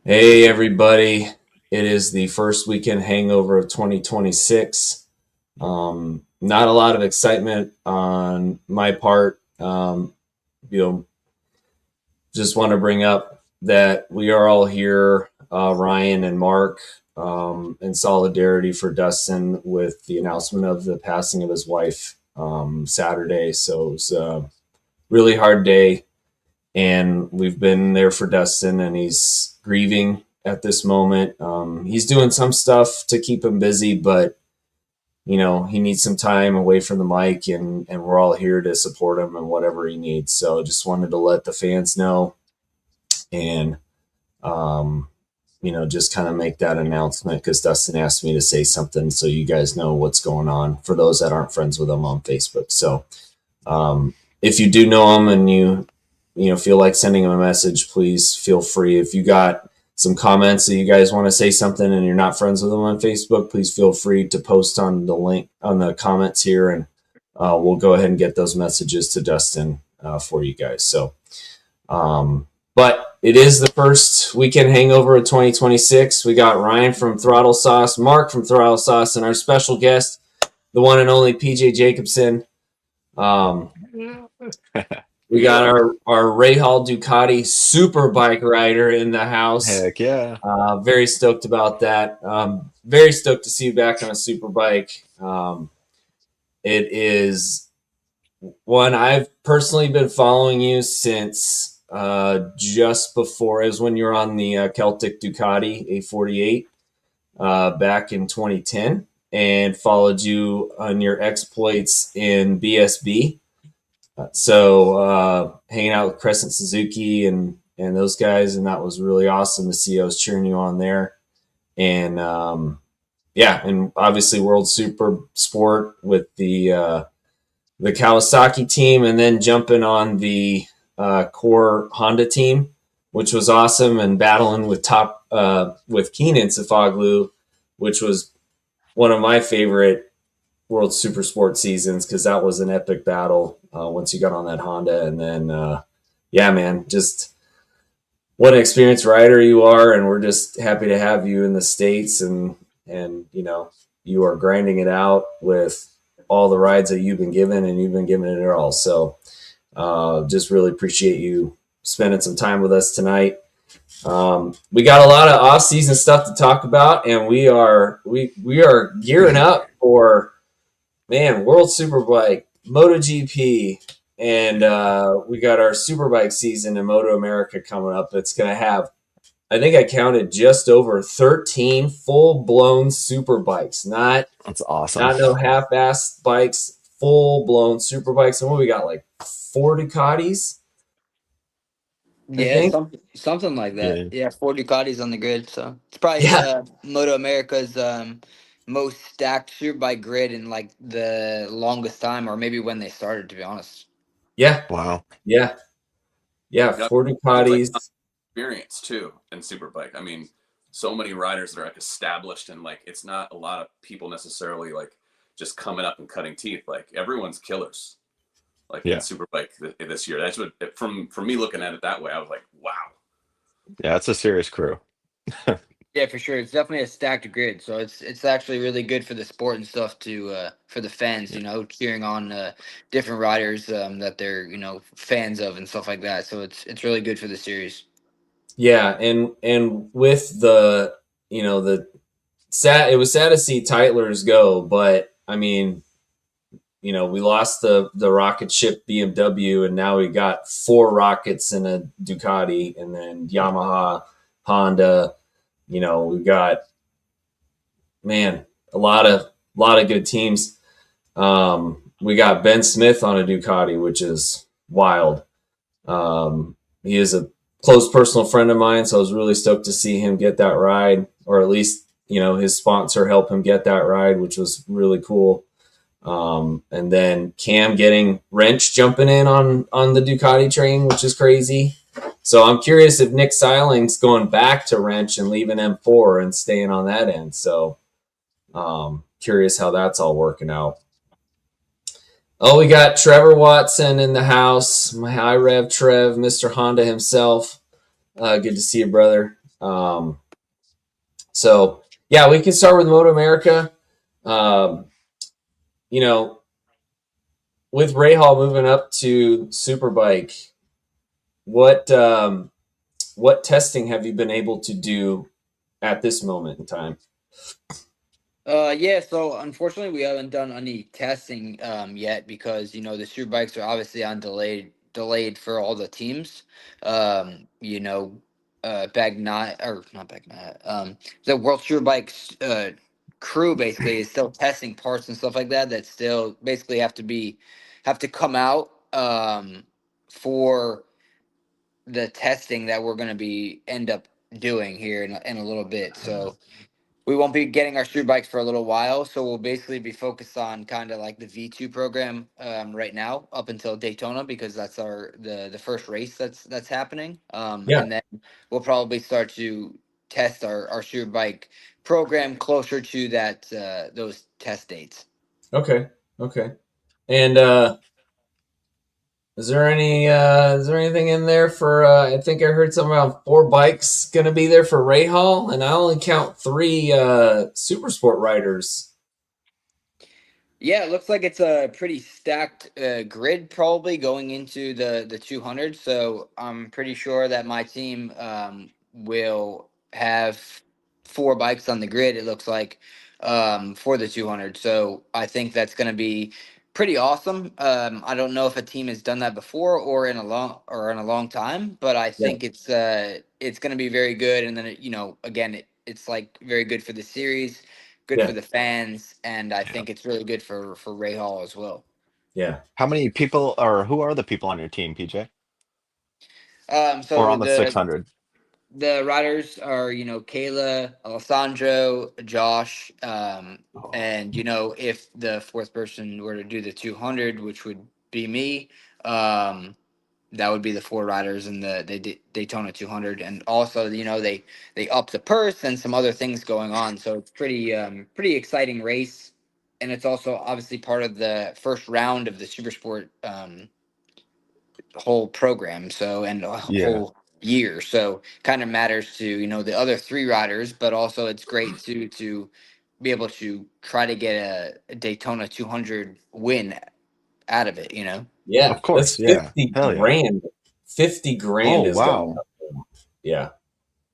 Hey, everybody. It is the first weekend hangover of 2026. Not a lot of excitement on my part. You know, just want to bring up that we are all here, Ryan and Mark, in solidarity for Dustin with the announcement of the passing of his wife Saturday. So it was a really hard day, and we've been there for Dustin, and he's grieving at this moment. He's doing some stuff to keep him busy, but he needs some time away from the mic, and we're all here to support him and whatever he needs. So just wanted to let the fans know, and um, just kind of make that announcement because Dustin asked me to say something so you guys know what's going on for those that aren't friends with him on Facebook. So if you do know him and you feel like sending him a message, please feel free. If you got some comments that you guys want to say something and you're not friends with him on Facebook, please feel free to post on the link on the comments here, and we'll go ahead and get those messages to Dustin for you guys. So but it is the first weekend hangover of 2026. We got Ryan from Throttle Sauce, Mark from Throttle Sauce, and our special guest, the one and only PJ Jacobsen. um, we got our Rahal Ducati super bike rider in the house. Heck yeah. Very stoked about that. Very stoked to see you back on a super bike. It is one I've personally been following you since just before. It was when you were on the Celtic Ducati A48 back in 2010, and followed you on your exploits in BSB. So hanging out with Crescent Suzuki and those guys, and that was really awesome to see. I was cheering you on there, and yeah, and obviously World Super Sport with the Kawasaki team, and then jumping on the core Honda team, which was awesome, and battling with with Keenan Sifaglu, which was one of my favorite World Super Sport seasons because that was an epic battle once you got on that Honda. And then, yeah, man, just what an experienced rider you are, and we're just happy to have you in the States, and you are grinding it out with all the rides that you've been given, and you've been giving it all. So just really appreciate you spending some time with us tonight. We got a lot of off-season stuff to talk about, and we are gearing up for, man, World Superbike, MotoGP, and we got our Superbike season in Moto America coming up. It's going to have, I think I counted just over 13 full-blown Superbikes, That's awesome. not no half-assed bikes, full-blown Superbikes. And what we got, like four Ducatis, I Yeah, think. something like that. Yeah. Yeah, four Ducatis on the grid, so it's probably Yeah, Moto America's most stacked superbike grid in like the longest time, or maybe when they started. To be honest. yeah, Wow. yeah, yeah. Yeah, Four seems like Ducatis. experience too in Superbike. I mean, so many riders that are like established, and like it's not a lot of people necessarily like just coming up and cutting teeth. Like everyone's killers. Like in Yeah. Superbike this year. That's what from me looking at it that way. I was like, wow. Yeah, it's a serious crew. Yeah, for sure. It's definitely a stacked grid, so it's actually really good for the sport and stuff to for the fans. Yeah. Cheering on different riders that they're fans of and stuff like that. So it's really good for the series. Yeah, and with the sad, it was sad to see Tytlers go, but I mean, we lost the rocket ship BMW, and now we got four rockets in a Ducati, and then Yamaha, Honda. We've got, man, a lot of good teams. We got Ben Smith on a Ducati, which is wild. He is a close personal friend of mine, so I was really stoked to see him get that ride, or at least his sponsor help him get that ride, which was really cool. And then Cam getting Wrench jumping in on the Ducati train, which is crazy. So I'm curious if Nick Seiling's going back to Wrench and leaving M4 and staying on that end. So curious how that's all working out. Oh, we got Trevor Watson in the house. My high rev Trev, Mr. Honda himself. Good to see you, brother. So yeah, we can start with Moto America. You know, with Ray Hall moving up to Superbike, what testing have you been able to do at this moment in time? Yeah, so unfortunately we haven't done any testing yet because the super bikes are obviously on delayed for all the teams. You know, Bagnat or not Bagnat, the World Superbikes crew basically is still testing parts and stuff like that that still basically have to come out for the testing that we're going to be end up doing here in a little bit. So we won't be getting our street bikes for a little while, so we'll basically be focused on kind of like the V2 program right now up until Daytona because that's the first race that's happening. Yeah. And then we'll probably start to test our street bike program closer to that those test dates. Okay. Okay. And is there anything in there for I think I heard something about 4 bikes gonna be there for Ray Hall, and I only count 3 super sport riders. Yeah, it looks like it's a pretty stacked grid probably going into the 200. So I'm pretty sure that my team will have 4 bikes on the grid. It looks like for the 200. So I think that's going to be pretty awesome. I don't know if a team has done that before or in a long time, but I Yeah. think it's going to be very good. And then again, it's like very good for the series, good for Yeah. the fans, and I Yeah. think it's really good for Ray Hall as well. Yeah. How many people or who are the people on your team, PJ? Or So on the 600? the riders are Kayla, Alessandro, Josh, Oh, and if the fourth person were to do the 200, which would be me, um, that would be the 4 riders in the Daytona 200, and also they up the purse and some other things going on, so it's pretty exciting race, and it's also obviously part of the first round of the Supersport whole program, so and a yeah. whole year, so kind of matters to the other 3 riders, but also it's great to be able to try to get a Daytona 200 win out of it. Yeah. Of That's course. Yeah. 50 Hell yeah. grand. 50 grand Oh, is going wow. up. Yeah.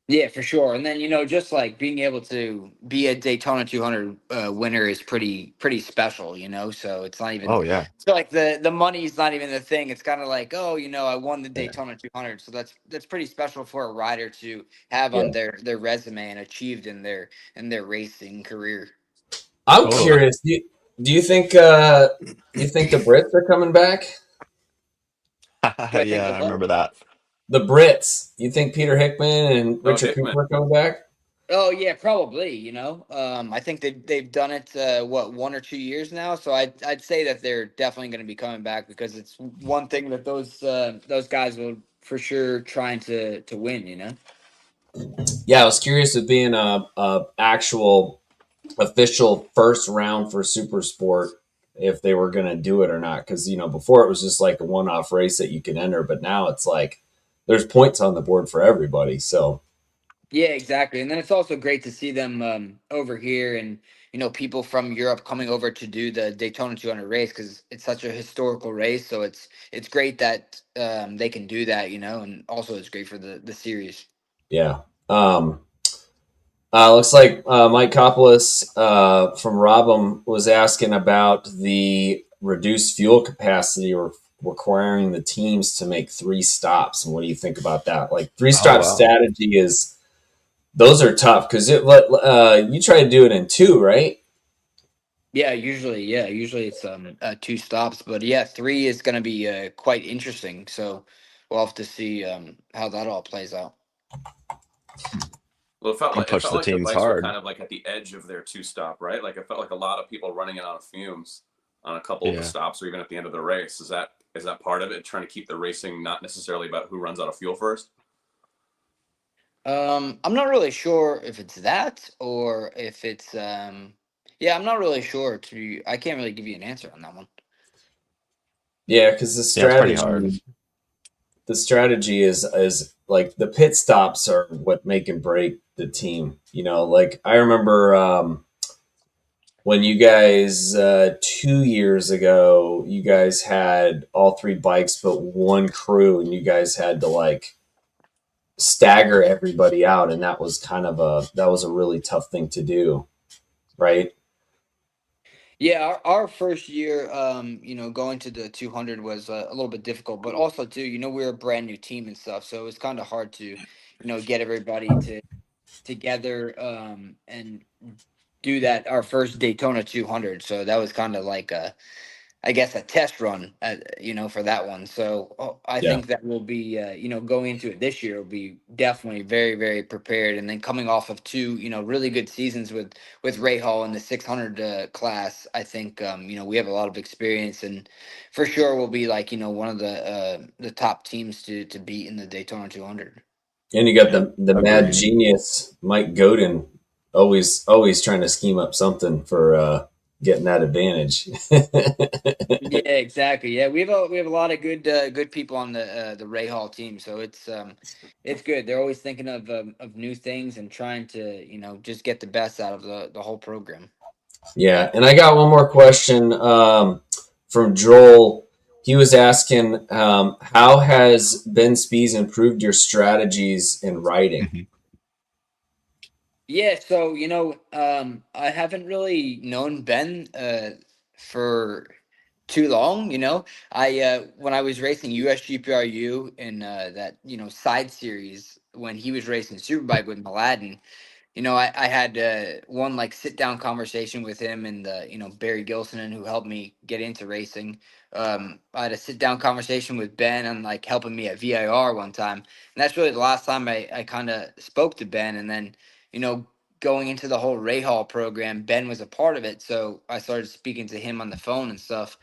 Yeah, for sure. And then just like being able to be a Daytona 200 winner is pretty special. So it's not even Oh, yeah. so like the money's not even the thing. It's kind of like, oh, I won the Yeah. Daytona 200, so that's pretty special for a rider to have Yeah. on their resume and achieved in their racing career. I'm Totally. curious. Do you think the Brits are coming back? Do I think Yeah, the I what? remember that. The Brits. You think Peter Hickman and Oh, Richard Hickman. Cooper are coming back? Oh yeah, probably. I think they've done it 1 or 2 years now. So I'd say that they're definitely going to be coming back because it's one thing that those guys will for sure trying to win. Yeah, I was curious with being a actual official first round for Super Sport if they were going to do it or not, because before it was just like a one-off race that you can enter, but now it's like there's points on the board for everybody. So Yeah, exactly. And then it's also great to see them over here and people from Europe coming over to do the Daytona 200 race because it's such a historical race. So it's great that they can do that. And also it's great for the series. yeah. Looks like Mike Kopolis from Robham was asking about the reduced fuel capacity or requiring the teams to make 3 stops. And what do you think about that? Like three Oh, stop wow. strategy is those are tough because you try to do it in 2, right? Yeah, usually it's 2 stops, but yeah, 3 is going to be quite interesting. So we'll have to see how that all plays out. Well, Could it push felt the like the teams bikes were hard. kind of like at the edge of their 2 stop, right? Like it felt like a lot of people running it on fumes on a couple of the Yeah. stops, or even at the end of the race. Is that part of it? Trying to keep the racing not necessarily about who runs out of fuel first. I'm not really sure if it's that or if it's yeah, I'm not really sure. I can't really give you an answer on that one. Yeah, because the Yeah, it's pretty hard. strategy the strategy is like the pit stops are what make and break the team. You know, like I remember when you guys 2 years ago, you guys had all three bikes but one crew, and you guys had to like stagger everybody out, and that was a really tough thing to do, right? Yeah, our first year, going to the 200 was a little bit difficult, but also too, we're a brand new team and stuff, so it was kind of hard to, get everybody together and do that our first Daytona 200. So that was kind of like I guess a test run, for that one. So I Yeah. think that we'll be, going into it this year, will be definitely very, very prepared. And then coming off of two, really good seasons with Ray Hall in the 600 class, I think, we have a lot of experience, and for sure we'll be like, one of the top teams to beat in the Daytona 200. And you got Yeah, the mad agreed. genius Mike Godin, always trying to scheme up something for getting that advantage. Yeah, exactly. Yeah, we have a lot of good people on the Ray Hall team, so it's good. They're always thinking of new things and trying to just get the best out of the whole program. Yeah, and I got one more question from Joel. He was asking, how has Ben Spees improved your strategies in writing? Mhm. Yeah, so I haven't really known Ben for too long. I when I was racing USGPRU in that side series when he was racing Superbike with Mladen. I had one like sit down conversation with him and Barry Gilson, who helped me get into racing. I had a sit down conversation with Ben on like helping me at VIR one time, and that's really the last time I kind of spoke to Ben. And then you know going into the whole Ray Hall program, Ben was a part of it, so I started speaking to him on the phone and stuff,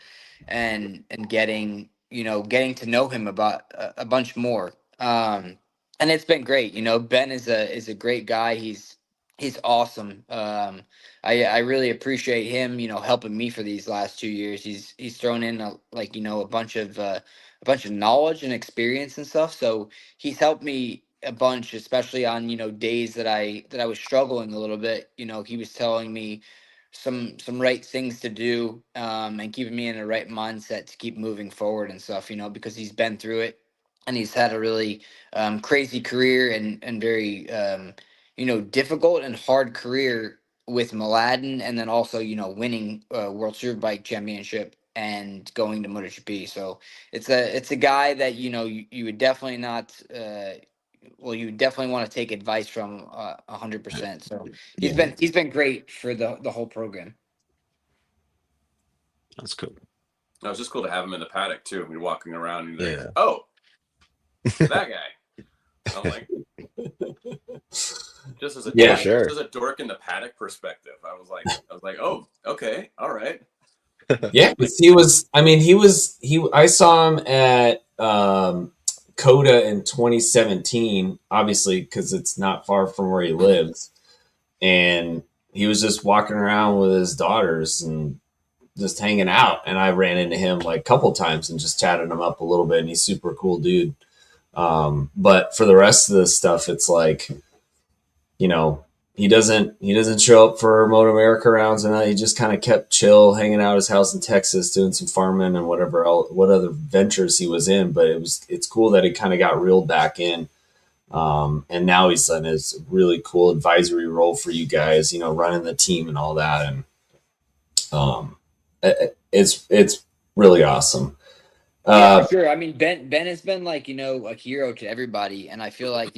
and getting to know him about a bunch more. And it's been great. Ben is a great guy. He's awesome. I really appreciate him, helping me for these last 2 years. He's thrown in a bunch of knowledge and experience and stuff. So he's helped me a bunch, especially on days that I was struggling a little bit. He was telling me some right things to do, and keeping me in the right mindset to keep moving forward and stuff. Because he's been through it, and he's had a really crazy career, and very difficult and hard career with Mladen, and then also winning World Superbike Championship and going to MotoGP. So it's a guy that you would definitely not. Well, you definitely want to take advice from 100%. So he's Yeah. been great for the whole program. That's cool. No, it's just cool to have him in the paddock too. You're walking around and you're like, Yeah. oh, that guy. I'm like, just as a Yeah. dork, sure. just as a dork in the paddock perspective, I was like, oh, okay, all right. Yeah, 'cause I saw him at Coda in 2017, obviously because it's not far from where he lives, and he was just walking around with his daughters and just hanging out, and I ran into him like a couple times and just chatted him up a little bit, and he's super cool dude. But for the rest of the stuff, it's like, you know, he doesn't show up for Moto America rounds, and he just kind of kept chill, hanging out at his house in Texas, doing some farming and whatever else, what other ventures he was in. But it's cool that he kind of got reeled back in, and now he's in his really cool advisory role for you guys, running the team and all that, and um, it's really awesome. Yeah, for Uh, sure. I mean, Ben has been like a hero to everybody, and I feel like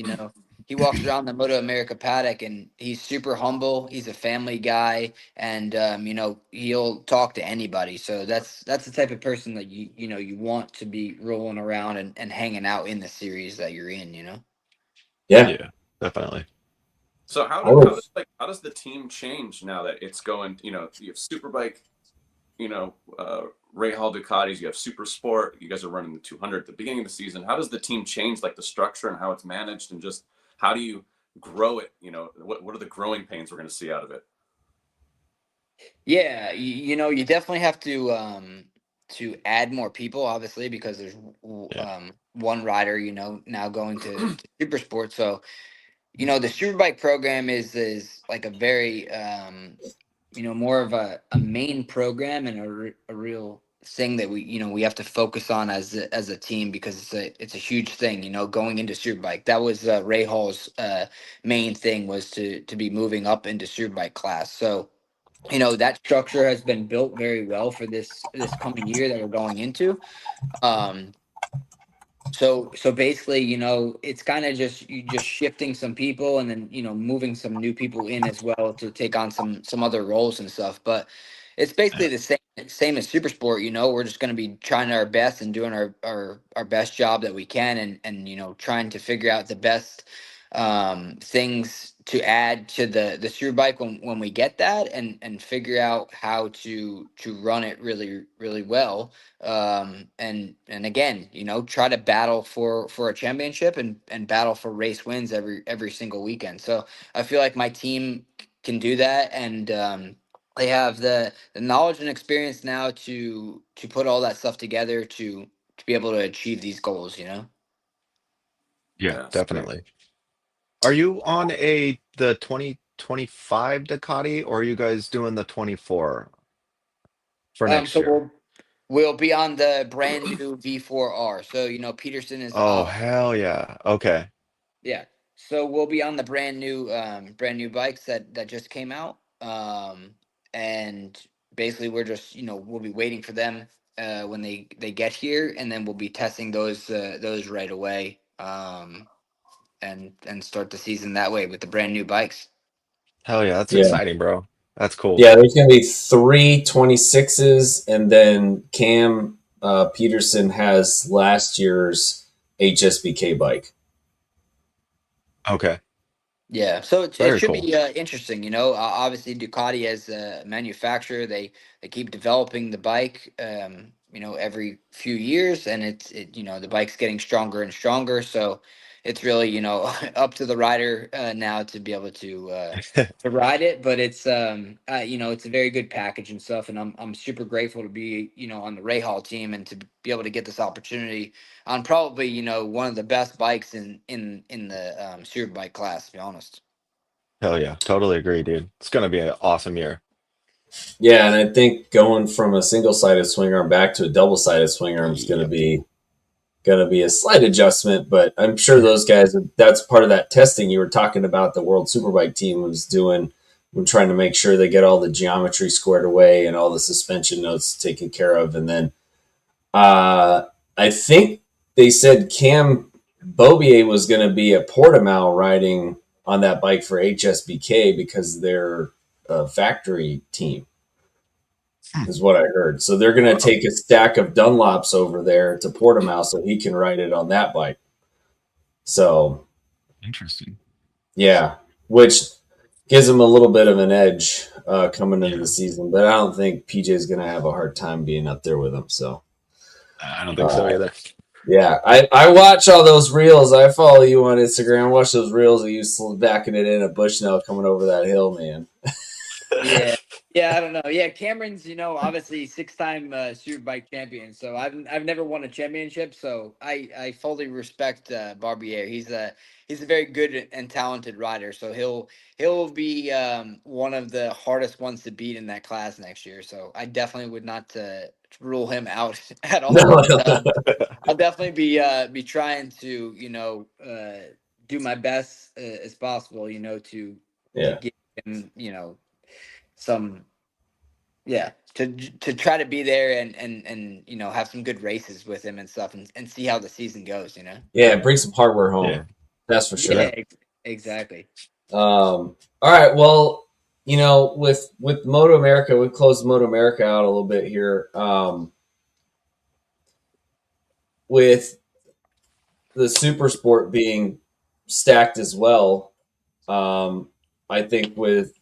he walks around the Moto America paddock, and he's super humble. He's a family guy, and he'll talk to anybody. So that's the type of person that you want to be rolling around and hanging out in the series that you're in. yeah, Yeah, definitely. So I was. how does the team change now that it's going? You have Superbike, Ray Hall Ducatis, you have Super Sport. You guys are running the 200 at the beginning of the season. How does the team change, like the structure and how it's managed, and just how do you grow it? What are the growing pains we're going to see out of it? Yeah, you definitely have to add more people, obviously, because there's Yeah. one rider, now going to super sport. So, the Superbike program is like a very, more of a main program and a real thing that we have to focus on as a team, because it's a huge thing, going into Superbike. That was Ray Hall's main thing, was to be moving up into Superbike class. So, that structure has been built very well for this coming year that we're going into. Um, so basically, it's kind of just shifting some people, and then moving some new people in as well to take on some other roles and stuff. But it's basically the same as super sport. We're just going to be trying our best and doing our best job that we can, and trying to figure out the best things to add to the super bike when we get that, and figure out how to run it really really well, and again, try to battle for a championship, and battle for race wins every single weekend. So I feel like my team can do that, and they have the knowledge and experience now to put all that stuff together to be able to achieve these goals. Yeah, Yeah, sweet. definitely. Are you on the 2025 Ducati, or are you guys doing the 24 for next So year? we'll be on the brand new V4R. So Peterson is Oh, on. hell yeah. Okay. Yeah. So we'll be on the brand new bikes that just came out. And basically we're just, we'll be waiting for them when they get here, and then we'll be testing those right away. And start the season that way with the brand new bikes. Hell yeah, that's Yeah. exciting, bro. That's cool. Yeah, there's going to be three 26s, and then Cam Peterson has last year's HSBK bike. Okay. Yeah, so it Very should cool. be interesting. Obviously Ducati as a manufacturer, they keep developing the bike, every few years, and the bike's getting stronger and stronger. So it's really up to the rider now to be able to ride it. But it's a very good package and stuff, and I'm super grateful to be on the Ray Hall team, and to be able to get this opportunity on probably one of the best bikes in the super bike class, to be honest. Hell yeah. Totally agree, dude. It's gonna be an awesome year. Yeah, and I think going from a single-sided swing arm back to a double-sided swing arm is Yep. going to be a slight adjustment, but I'm sure those guys, that's part of that testing you were talking about, the World Superbike team was doing, when trying to make sure they get all the geometry squared away and all the suspension notes taken care of. And then I think they said Cam Bobier was going to be at Portimao riding on that bike for HSBK because they're a factory team, is what I heard. So they're going to Oh, take a stack of Dunlops over there to Portimao so he can ride it on that bike. So interesting. yeah, which gives him a little bit of an edge coming into the Yeah. season. But I don't think PJ is going to have a hard time being up there with him. So I don't think so uh, either. yeah, I watch all those reels. I follow you on Instagram. Watch those reels of you backing it in a Bushnell coming over that hill, man. Yeah. Yeah, I don't know. Yeah, Cameron's, obviously six-time Superbike champion. So I've never won a championship. So I fully respect Barbier. He's a very good and talented rider. So he'll be one of the hardest ones to beat in that class next year. So I definitely would not rule him out at No, all. But no. I'll definitely be trying to do my best as possible. To Yeah. give him some, yeah, to try to be there, and have some good races with him and stuff, and see how the season goes. Yeah, bring some hardware home. Yeah. That's for Yeah, sure. Yeah. exactly. All right. Well, with Moto America, we closed Moto America out a little bit here. With the Super Sport being stacked as well, um, I think with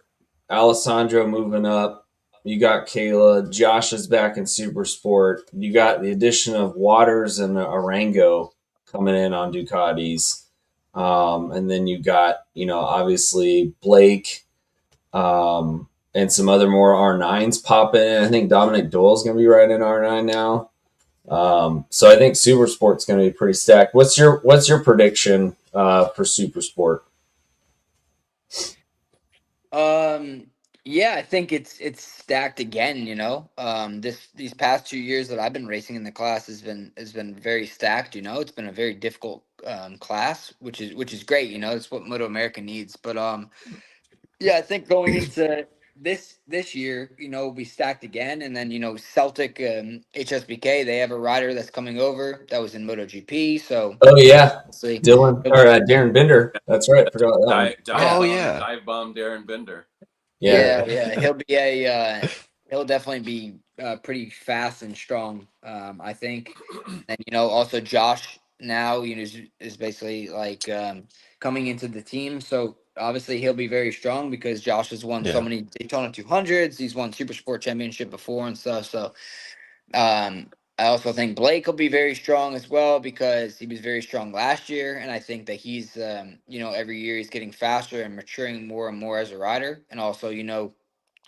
Alessandro moving up, you got Kayla, Josh is back in Super Sport. You got the addition of Waters and Arango coming in on Ducatis. And then you got, obviously Blake, and some other more R9s popping in. I think Dominic Doyle's going to be riding R9 now. So I think Super Sport's going to be pretty stacked. What's your prediction for Super Sport? Yeah, I think it's stacked again, you know. These past 2 years that I've been racing in the class has been very stacked, you know. It's been a very difficult class, which is great, you know. It's what Moto America needs. But yeah, I think going into this year, you know, will be stacked again. And then, you know, Celtic HSBK, they have a rider that's coming over that was in MotoGP. So Oh yeah, see, Dylan or Darren Binder. That's right. Forgot that one. Oh yeah. yeah. Dive bomb Darren Bender. Yeah, Yeah, Yeah. yeah, he'll definitely be pretty fast and strong. I think, and you know, also Josh now, you know, is basically like coming into the team. So obviously he'll be very strong because Josh has won so Yeah. many Daytona 200s. He's won Super Sport Championship before and stuff. So um, I also think Blake will be very strong as well because he was very strong last year, and I think that he's, you know, every year he's getting faster and maturing more and more as a rider, and also, you know,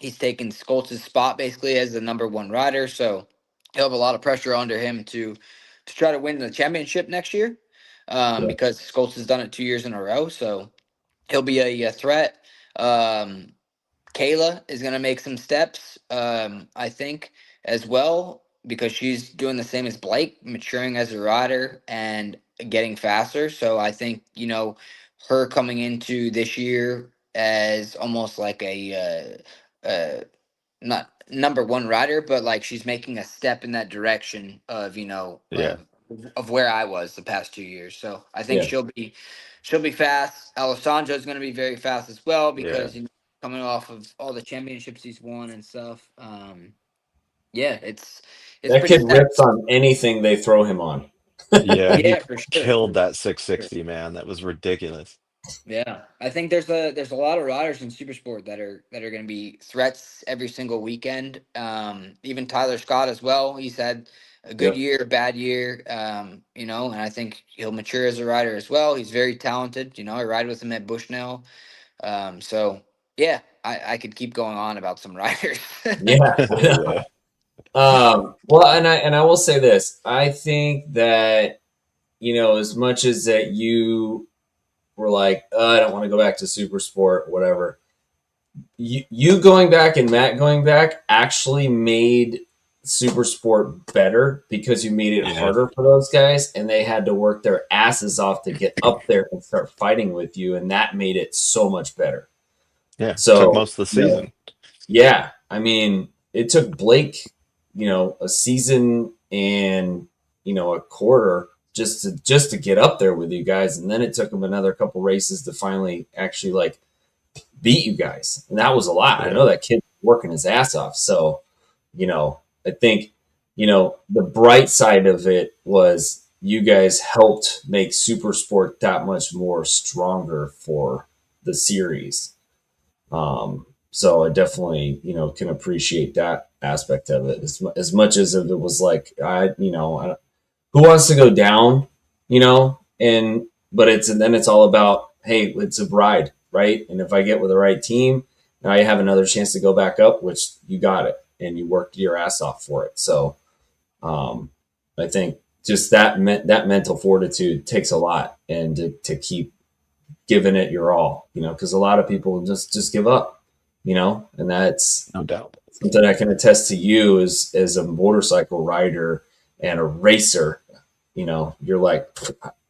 he's taken Skoltz's spot basically as the number one rider, so he'll have a lot of pressure under him to try to win the championship next year, yeah, because Skoltz has done it 2 years in a row, so he'll be a threat. Um, Kayla is going to make some steps, I think, as well, because she's doing the same as Blake, maturing as a rider and getting faster. So I think, you know, her coming into this year as almost like not number one rider, but like she's making a step in that direction of, you know, Yeah. of where I was the past 2 years. So I think yeah. she'll be fast. Alessandro is going to be very fast as well Yeah. because, you know, coming off of all the championships he's won and stuff. Yeah, it's That pretty kid stacked. rips on anything they throw him on. Yeah. He Yeah, for sure. killed that Sure. 660, man. That was ridiculous. Yeah, I think there's a lot of riders in Supersport that are going to be threats every single weekend. Even Tyler Scott as well. He's had a good Yep. year, a bad year. You know, and I think he'll mature as a rider as well. He's very talented. You know, I ride with him at Bushnell. So yeah, I could keep going on about some riders. Yeah. Yeah. Well, and I will say this. I think that, as much as that you were like, I don't want to go back to super sport, whatever. You going back and Matt going back actually made super sport better because you made it Yeah. harder for those guys and they had to work their asses off to get up there and start fighting with you, and that made it so much better. Yeah. Took So, most of the season. yeah, I mean, it took Blake, a season and a quarter just to get up there with you guys, and then it took him another couple races to finally actually like beat you guys, and that was a lot. I Yeah. know that kid working his ass off. So, I think the bright side of it was you guys helped make Super Sport that much more stronger for the series. So I definitely, can appreciate that aspect of it as much as it was like, who wants to go down, but and then it's all about, hey, it's a ride, right? And if I get with the right team, now I have another chance to go back up, which you got it and you worked your ass off for it. So, um, I think just that mental fortitude takes a lot, and to keep giving it your all, because a lot of people just give up, and that's No doubt. something I can attest to you as a motorcycle rider and a racer. You're like,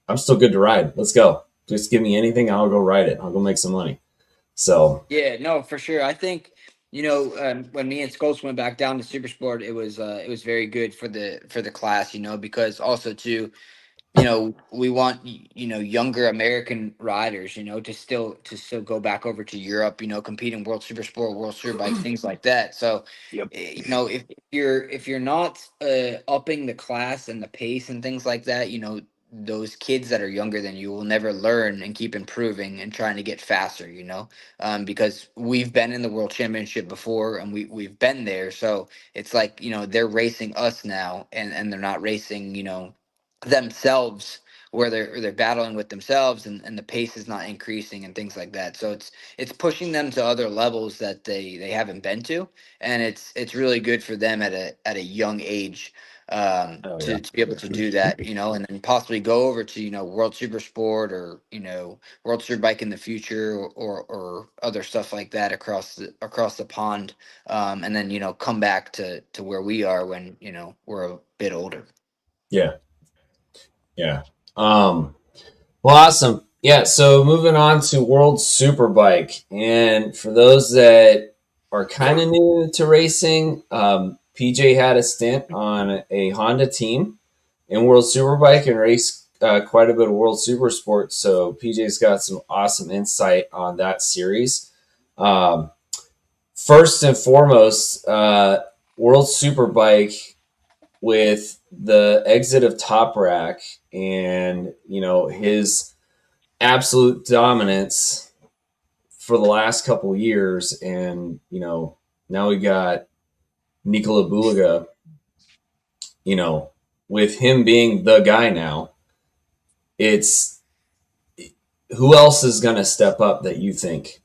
I'm still good to ride. Let's go. Just give me anything. I'll go ride it. I'll go make some money. So, Yeah, no, for sure. I think, you know, when me and Skulls went back down to Supersport, it was very good for the class, you know, because also too, you know, we want you know, younger American riders, you know, to still go back over to Europe, you know, compete in World Supersport, World Superbike, things like that. So, Yep. you know, if you're not upping the class and the pace and things like that, you know, those kids that are younger than you will never learn and keep improving and trying to get faster, you know, because we've been in the World Championship before and we've been there. So it's like, you know, they're racing us now, and they're not racing, you know, themselves where they're battling with themselves, and the pace is not increasing and things like that. So it's pushing them to other levels that they haven't been to, and it's really good for them at a young age, Oh yeah. to be able to do that, and then possibly go over to, World Super Sport, or, World Superbike in the future, or other stuff like that across the pond, and then, come back to where we are when, we're a bit older. Yeah. Yeah. Well, awesome. Yeah. So moving on to World Superbike, and for those that are kind of new to racing, PJ had a stint on a Honda team in World Superbike and raced quite a bit of World Supersport. So PJ's got some awesome insight on that series. First and foremost, World Superbike, with the exit of Top Rack and his absolute dominance for the last couple of years, and now we got Nikola Buliga, with him being the guy now. It's who else is going to step up that you think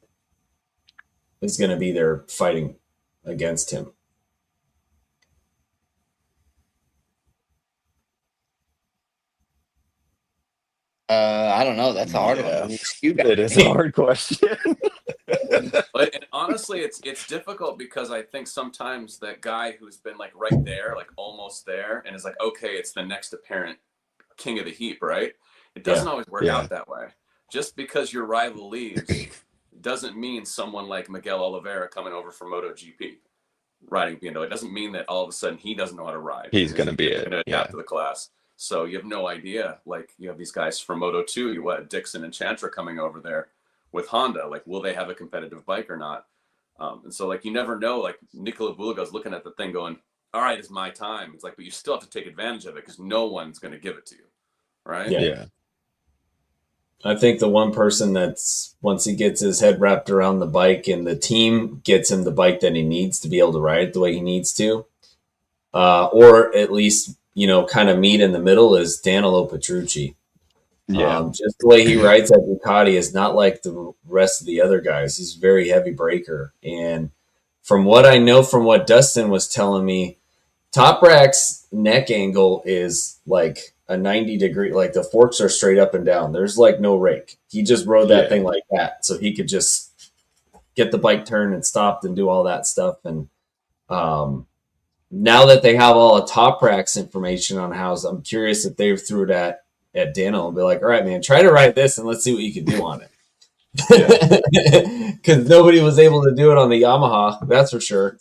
is going to be there fighting against him? I don't know. That's a hard Yeah. one. You got It is a hard question. But and honestly, it's difficult because I think sometimes that guy who's been like right there, like almost there, and is like, okay, it's the next apparent king of the heap, right? It doesn't always work Yeah. out that way. Just because your rival leaves doesn't mean someone like Miguel Oliveira coming over from MotoGP riding BMW. It doesn't mean that all of a sudden he doesn't know how to ride. He's gonna be it. Going to Yeah. adapt to the class. So you have no idea. Like you have these guys from Moto2, what Dixon and Chantra coming over there with Honda. Like, will they have a competitive bike or not? And so like you never know. Like Nikola Buliga's looking at the thing, going, "All right, it's my time." It's like, but you still have to take advantage of it because no one's going to give it to you, right? Yeah. I think the one person that's, once he gets his head wrapped around the bike and the team gets him the bike that he needs to be able to ride it the way he needs to, or at least, kind of meet in the middle, is Danilo Petrucci. Yeah. Just the way he rides at Ducati is not like the rest of the other guys. He's a very heavy breaker. And from what I know, from what Dustin was telling me, Top Rack's neck angle is like a 90-degree, like the forks are straight up and down. There's like no rake. He just rode that thing like that. So he could just get the bike turned and stopped and do all that stuff. And now that they have all of Top Rack's information on house, I'm curious if they threw it at Daniel and be like, all right, man, try to ride this and let's see what you can do on it. Because nobody was able to do it on the Yamaha, that's for sure.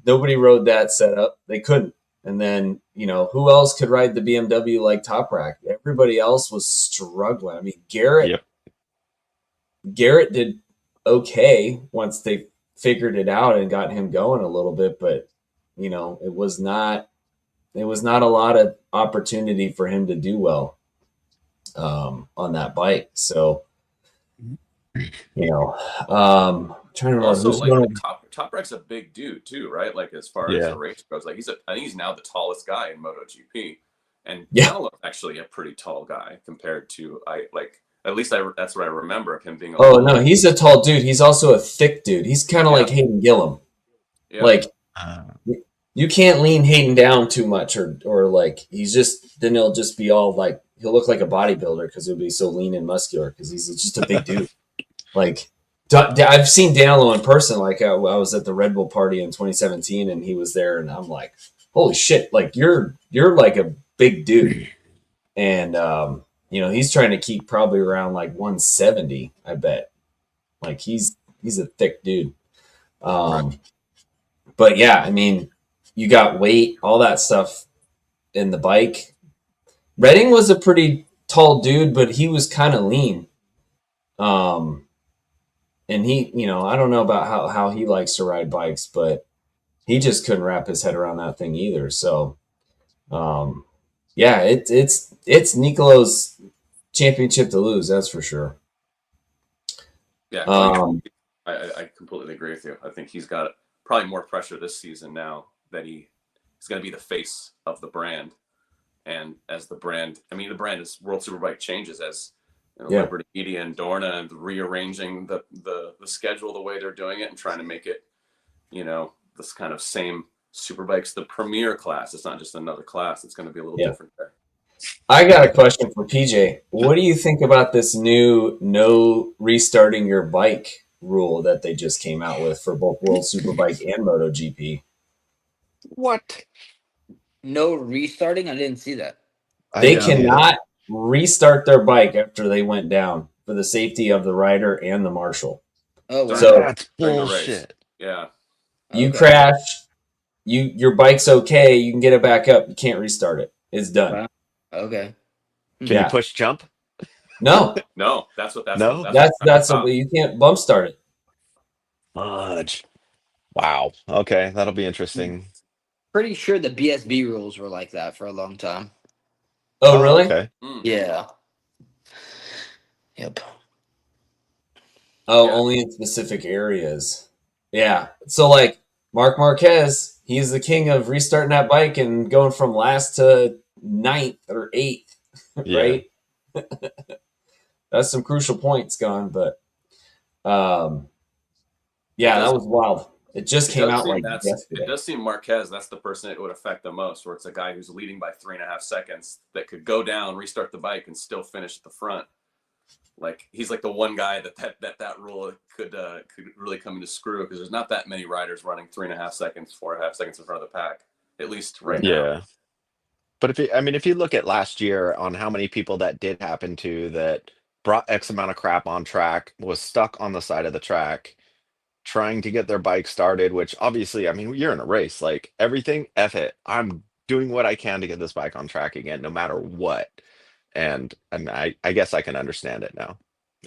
Nobody rode that setup. They couldn't. And then, who else could ride the BMW like Top Rack? Everybody else was struggling. I mean, Garrett did okay once they figured it out and got him going a little bit, but it was not a lot of opportunity for him to do well on that bike. So, trying to remember Also, who's like going. Top Rack's a big dude too, right? Like as far as the race goes, like I think he's now the tallest guy in MotoGP, and Danilo's actually a pretty tall guy compared to at least that's what I remember of him being. No, he's a tall dude. He's also a thick dude. He's kind of like Hayden Gillum. Yeah. Like you can't lean Hayden down too much, or like then he'll just be all like, he'll look like a bodybuilder because he'll be so lean and muscular because he's just a big dude. Like I've seen Danilo in person. Like I was at the Red Bull party in 2017 and he was there, and I'm like, holy shit, like you're like a big dude. And he's trying to keep probably around like 170, I bet. Like he's a thick dude. But yeah, I mean, you got weight, all that stuff in the bike. Redding was a pretty tall dude, but he was kind of lean. And he, I don't know about how he likes to ride bikes, but he just couldn't wrap his head around that thing either. So, yeah, it's Nicolo's championship to lose, that's for sure. Yeah, I completely agree with you. I think he's got probably more pressure this season now that he's going to be the face of the brand, And as the brand, I mean, the brand is World Superbike changes as Yeah. Liberty Media and Dorna and rearranging the schedule the way they're doing it and trying to make it, this kind of same Superbike's the premier class. It's not just another class. It's going to be a little Yeah. different there. I got a question for PJ. What do you think about this new no restarting your bike rule that they just came out with for both World Superbike and MotoGP? What? No restarting? I didn't see that. They didn't either. cannot restart their bike after they went down for the safety of the rider and the marshal. Oh, wow. So- That's During the race. bullshit. Yeah. You Okay. crash, your bike's okay, you can get it back up. You can't restart it. It's done. Wow. Okay. Can Yeah. you push jump? No, No, that's what that's No? what, that's top. you can't bump start it. Fudge. Wow. Okay, that'll be interesting. Pretty sure the BSB rules were like that for a long time. Oh, really? Okay. Mm. Yeah. Yep. Oh, Yeah. only in specific areas. Yeah. So like Mark Marquez, he's the king of restarting that bike and going from last to 9th or 8th, Yeah. right? That's some crucial points gone, but yeah, that was wild. It just came out like yesterday. It does seem Marquez, that's the person it would affect the most, where it's a guy who's leading by 3.5 seconds that could go down, restart the bike, and still finish at the front. Like he's like the one guy that rule could really come into screw, because there's not that many riders running 3.5 seconds, 4.5 seconds in front of the pack, at least right now. Yeah. But if you look at last year on how many people that did happen to that brought X amount of crap on track, was stuck on the side of the track, trying to get their bike started, which obviously, I mean, you're in a race, like everything, F it. I'm doing what I can to get this bike on track again, no matter what. And I guess I can understand it now.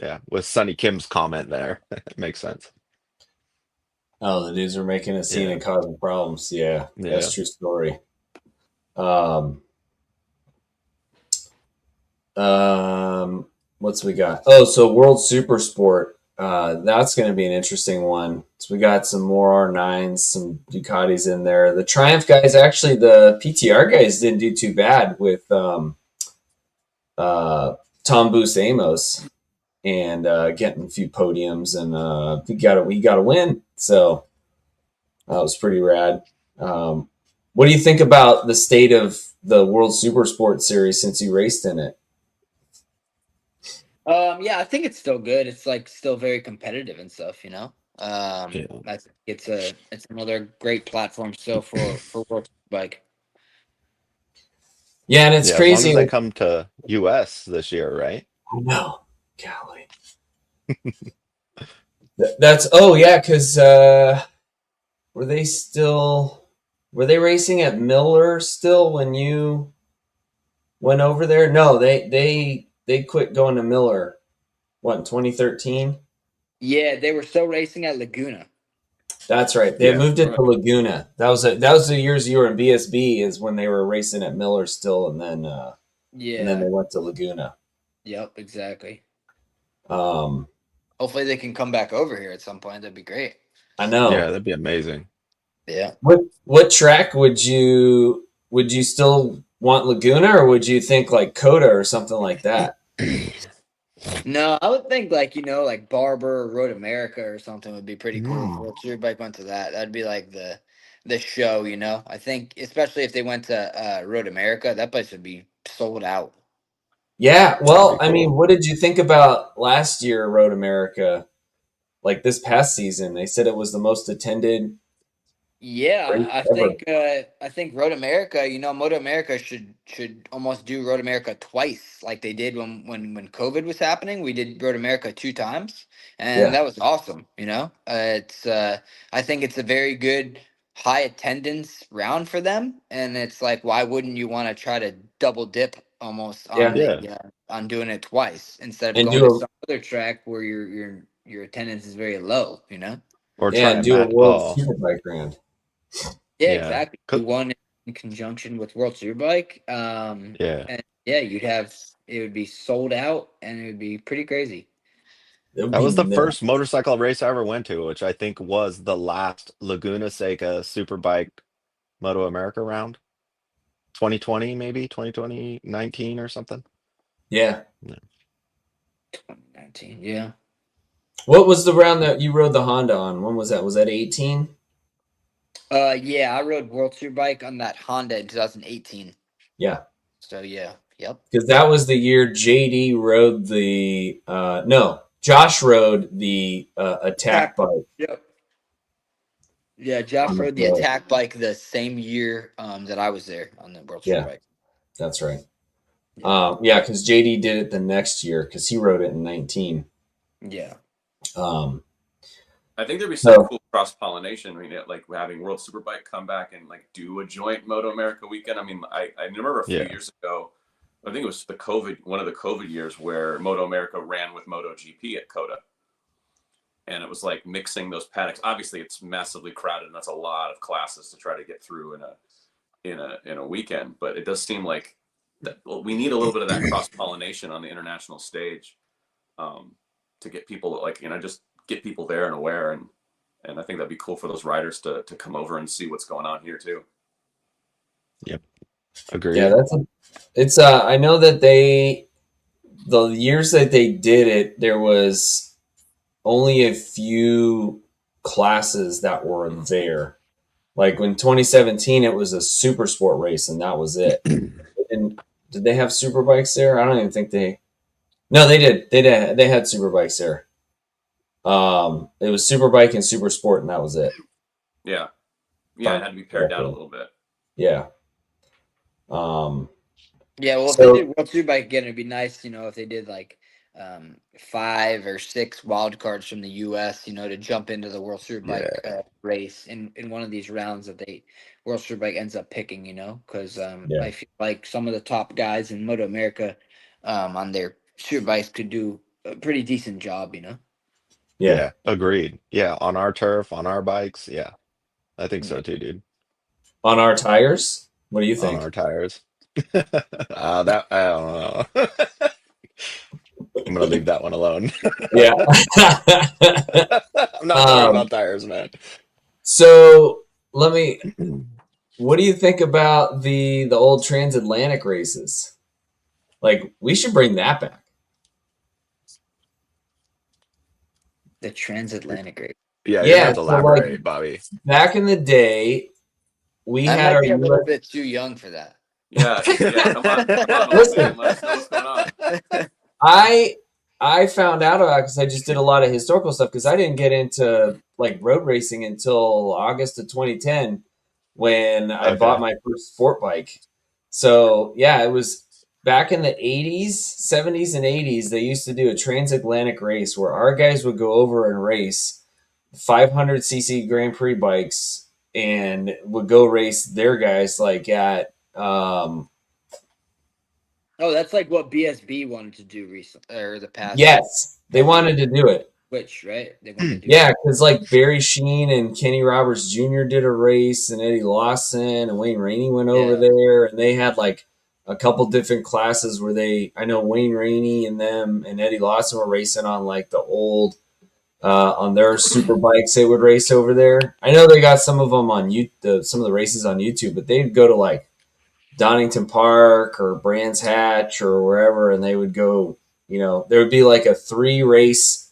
Yeah, with Sonny Kim's comment there, it makes sense. Oh, the dudes are making a scene Yeah. and causing problems. Yeah, Yeah. that's a true story. What's we got? Oh, so World Super Sport. That's going to be an interesting one. So we got some more R9s, some Ducatis in there. The Triumph guys, actually, the PTR guys didn't do too bad with Tom Boost Amos and getting a few podiums, and we got a win. So that was pretty rad. What do you think about the state of the World Super Sport Series since you raced in it? Yeah, I think it's still good. It's like still very competitive and stuff, Yeah. I think it's another great platform still for World Bike. Yeah, and it's Yeah, crazy. as long as they come to US this year, right? I know. Golly. That's because were they racing at Miller still when you went over there? No, they quit going to Miller. What, in 2013? Yeah, they were still racing at Laguna. That's right. They Yeah. moved it to Laguna. That was the years you were in BSB is when they were racing at Miller still, and then Yeah. and then they went to Laguna. Yep, exactly. Um, Hopefully they can come back over here at some point. That'd be great. I know. Yeah, that'd be amazing. Yeah. What track would you still want Laguna, or would you think like Coda or something like that? No, I would think like Barber or Road America or something would be pretty cool. Mm. If World Superbike went to that, that'd be like the show. I think especially if they went to Road America, that place would be sold out. Yeah, well, That'd be I mean, cool. what did you think about last year Road America? Like this past season, they said it was the most attended. Yeah, Great I think Road America, Moto America should almost do Road America twice, like they did when COVID was happening. We did Road America 2 times, and Yeah. that was awesome. It's I think it's a very good high attendance round for them, and it's like why wouldn't you want to try to double dip almost on Yeah. on doing it twice instead of And going do to a- some other track where your attendance is very low. Or Yeah, try and a do a Matt World Ball. Superbike Grand. Yeah, Yeah. exactly. Co- You won in conjunction with World Superbike. Yeah. And yeah, it would be sold out and it would be pretty crazy. It would That be was the nuts. first motorcycle race I ever went to, which I think was the last Laguna Seca Superbike Moto America round. 2020, maybe 2020, 19 or something. Yeah. 2019. Yeah. What was the round that you rode the Honda on? When was that? Was that 18? Yeah, I rode World Superbike on that Honda in 2018. Yeah. So yeah, yep. Because that was the year JD rode the no, Josh rode the attack bike Yep. Yeah, Josh on the rode the floor. attack bike the same year that I was there on the World Yeah, Superbike. that's right. Yeah. Yeah, because JD did it the next year because he rode it in 19. Yeah. I think there'd be some So cool cross pollination. I mean, like having World Superbike come back and like do a joint Moto America weekend. I mean, I remember a few Yeah. years ago, I think it was one of the COVID years where Moto America ran with MotoGP at Coda. And it was like mixing those paddocks. Obviously, it's massively crowded, and that's a lot of classes to try to get through in a weekend. But it does seem like we need a little bit of that cross pollination on the international stage to get people just get people there and aware, and I think that'd be cool for those riders to come over and see what's going on here too. Yep. Agreed. yeah, it's I know that the years that they did it, there was only a few classes that were there. Like when 2017, it was a super sport race, and that was it. And did they have super bikes there? I don't even think they. No, they did. They did. They had super bikes there. It was super bike and super sport, and that was it. Yeah, it had to be pared down a little bit. Yeah. Yeah, well, if So- they did World Superbike again, it'd be nice, if they did like 5 or 6 wild cards from the U.S., to jump into the World Superbike race in one of these rounds that World Superbike ends up picking, because I feel like some of the top guys in Moto America on their Superbikes could do a pretty decent job, Yeah. Agreed. Yeah. On our turf, on our bikes. Yeah. I think so too, dude. On our tires? What do you On think? our tires. That I don't know. I'm gonna leave that one alone. Yeah. I'm not talking about tires, man. So what do you think about the old transatlantic races? Like, we should bring that back. The transatlantic race. Yeah, Yeah, you have to so, elaborate, like, Bobby. Back in the day, we I had might our be a little US bit too young for that. Yeah, come on, Listen. let us know what's going on. I found out about it because I just did a lot of historical stuff because I didn't get into like road racing until August of 2010 when I bought my first sport bike. So yeah, it was back in the 80s, 70s, and 80s. They used to do a transatlantic race where our guys would go over and race 500cc Grand Prix bikes and would go race their guys like at Oh, that's like what BSB wanted to do recently, or the past. yes, they wanted to do it. Which, right? They wanted to do Yeah, because like Barry Sheen and Kenny Roberts Jr. did a race, and Eddie Lawson and Wayne Rainey went over there, and they had like a couple different classes where I know Wayne Rainey and them and Eddie Lawson were racing on like the old on their super bikes they would race over there. I know they got some of them on some of the races on YouTube, but they'd go to like Donington Park or Brands Hatch or wherever, and they would go. There would be like a 3-race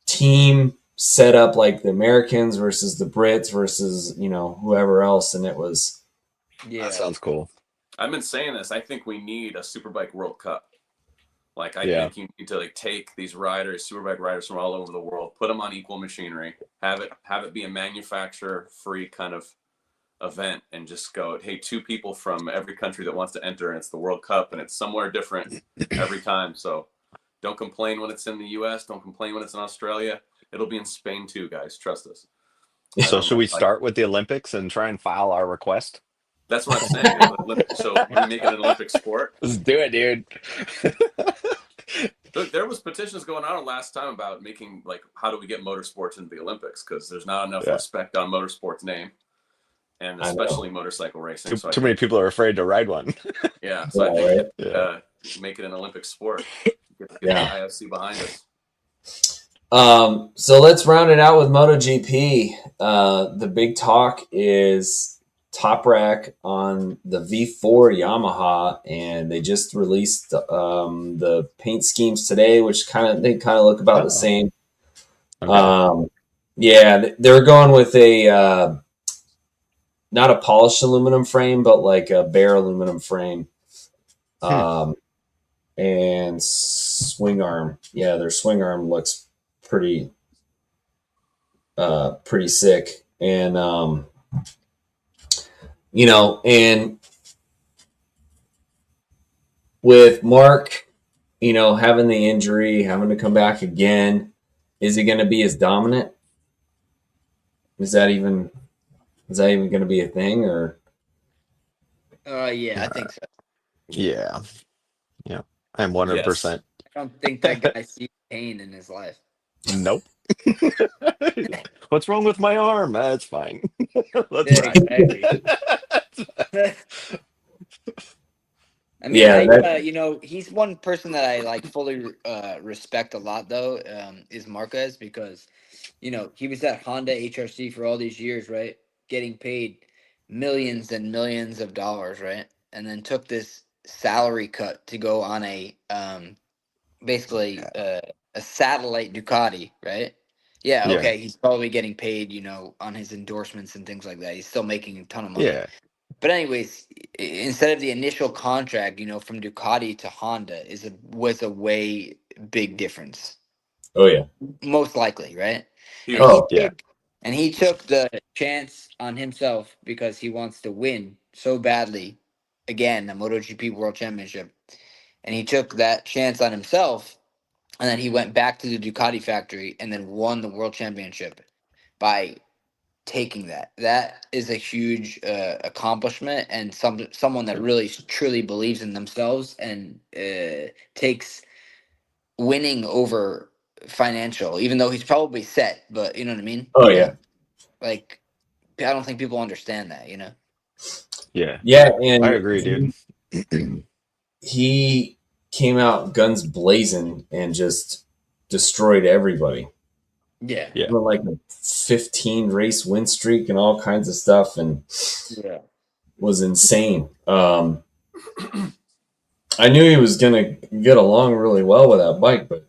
team set up, like the Americans versus the Brits versus whoever else, and it was. Yeah, That sounds cool. I've been saying this. I think we need a Superbike World Cup. Like, I think you need to like take these riders, Superbike riders from all over the world, put them on equal machinery, have it be a manufacturer-free kind of event, and just go, hey, 2 people from every country that wants to enter, and it's the World Cup, and it's somewhere different every time. So don't complain when it's in the US, don't complain when it's in Australia. It'll be in Spain too, guys. Trust us. So should we start with the Olympics and try and file our request? That's what I'm saying. So we make it an Olympic sport. Let's do it, dude. Look, there was petitions going on last time about making, like, how do we get motorsports into the Olympics? Because there's not enough respect on motorsports name, and especially motorcycle racing. Too many people are afraid to ride one. Yeah, so I think make it an Olympic sport. Get the IFC behind us. So let's round it out with MotoGP. The big talk is top rack on the V4 Yamaha, and they just released the paint schemes today, which they kind of look about the same. Okay. Yeah, they're going with a not a polished aluminum frame, but like a bare aluminum frame. And swing arm. Yeah, their swing arm looks pretty sick. And and with Mark, having the injury, having to come back again, is he going to be as dominant? Is that even going to be a thing, or? Yeah, I think so. Yeah. I'm 100%. Yes. I don't think that guy sees pain in his life. Nope. What's wrong with my arm? That's fine. Let's Yeah, exactly. I mean, Yeah, he's one person that I like fully respect a lot, though, is Marquez, because, he was at Honda HRC for all these years, right? Getting paid millions and millions of dollars, right? And then took this salary cut to go on basically a satellite Ducati, right? Yeah, Yeah. okay, he's probably getting paid, on his endorsements and things like that. He's still making a ton of money. Yeah. But anyways, instead of the initial contract, from Ducati to Honda was a way big difference. Oh yeah. Most likely, right? Huge. And he Yeah. took and he took the chance on himself because he wants to win so badly again, the MotoGP World Championship. And he took that chance on himself, and then he went back to the Ducati factory and then won the World Championship by taking that. That is a huge accomplishment, and someone that really truly believes in themselves and takes winning over financial, even though he's probably set. But you know what I mean? Oh yeah. Like, I don't think people understand that. Yeah. Yeah, I and agree, dude. he came out guns blazing and just destroyed everybody. Yeah. Yeah. Went like a 15 race win streak and all kinds of stuff, and Yeah. was insane. I knew he was gonna get along really well with that bike, but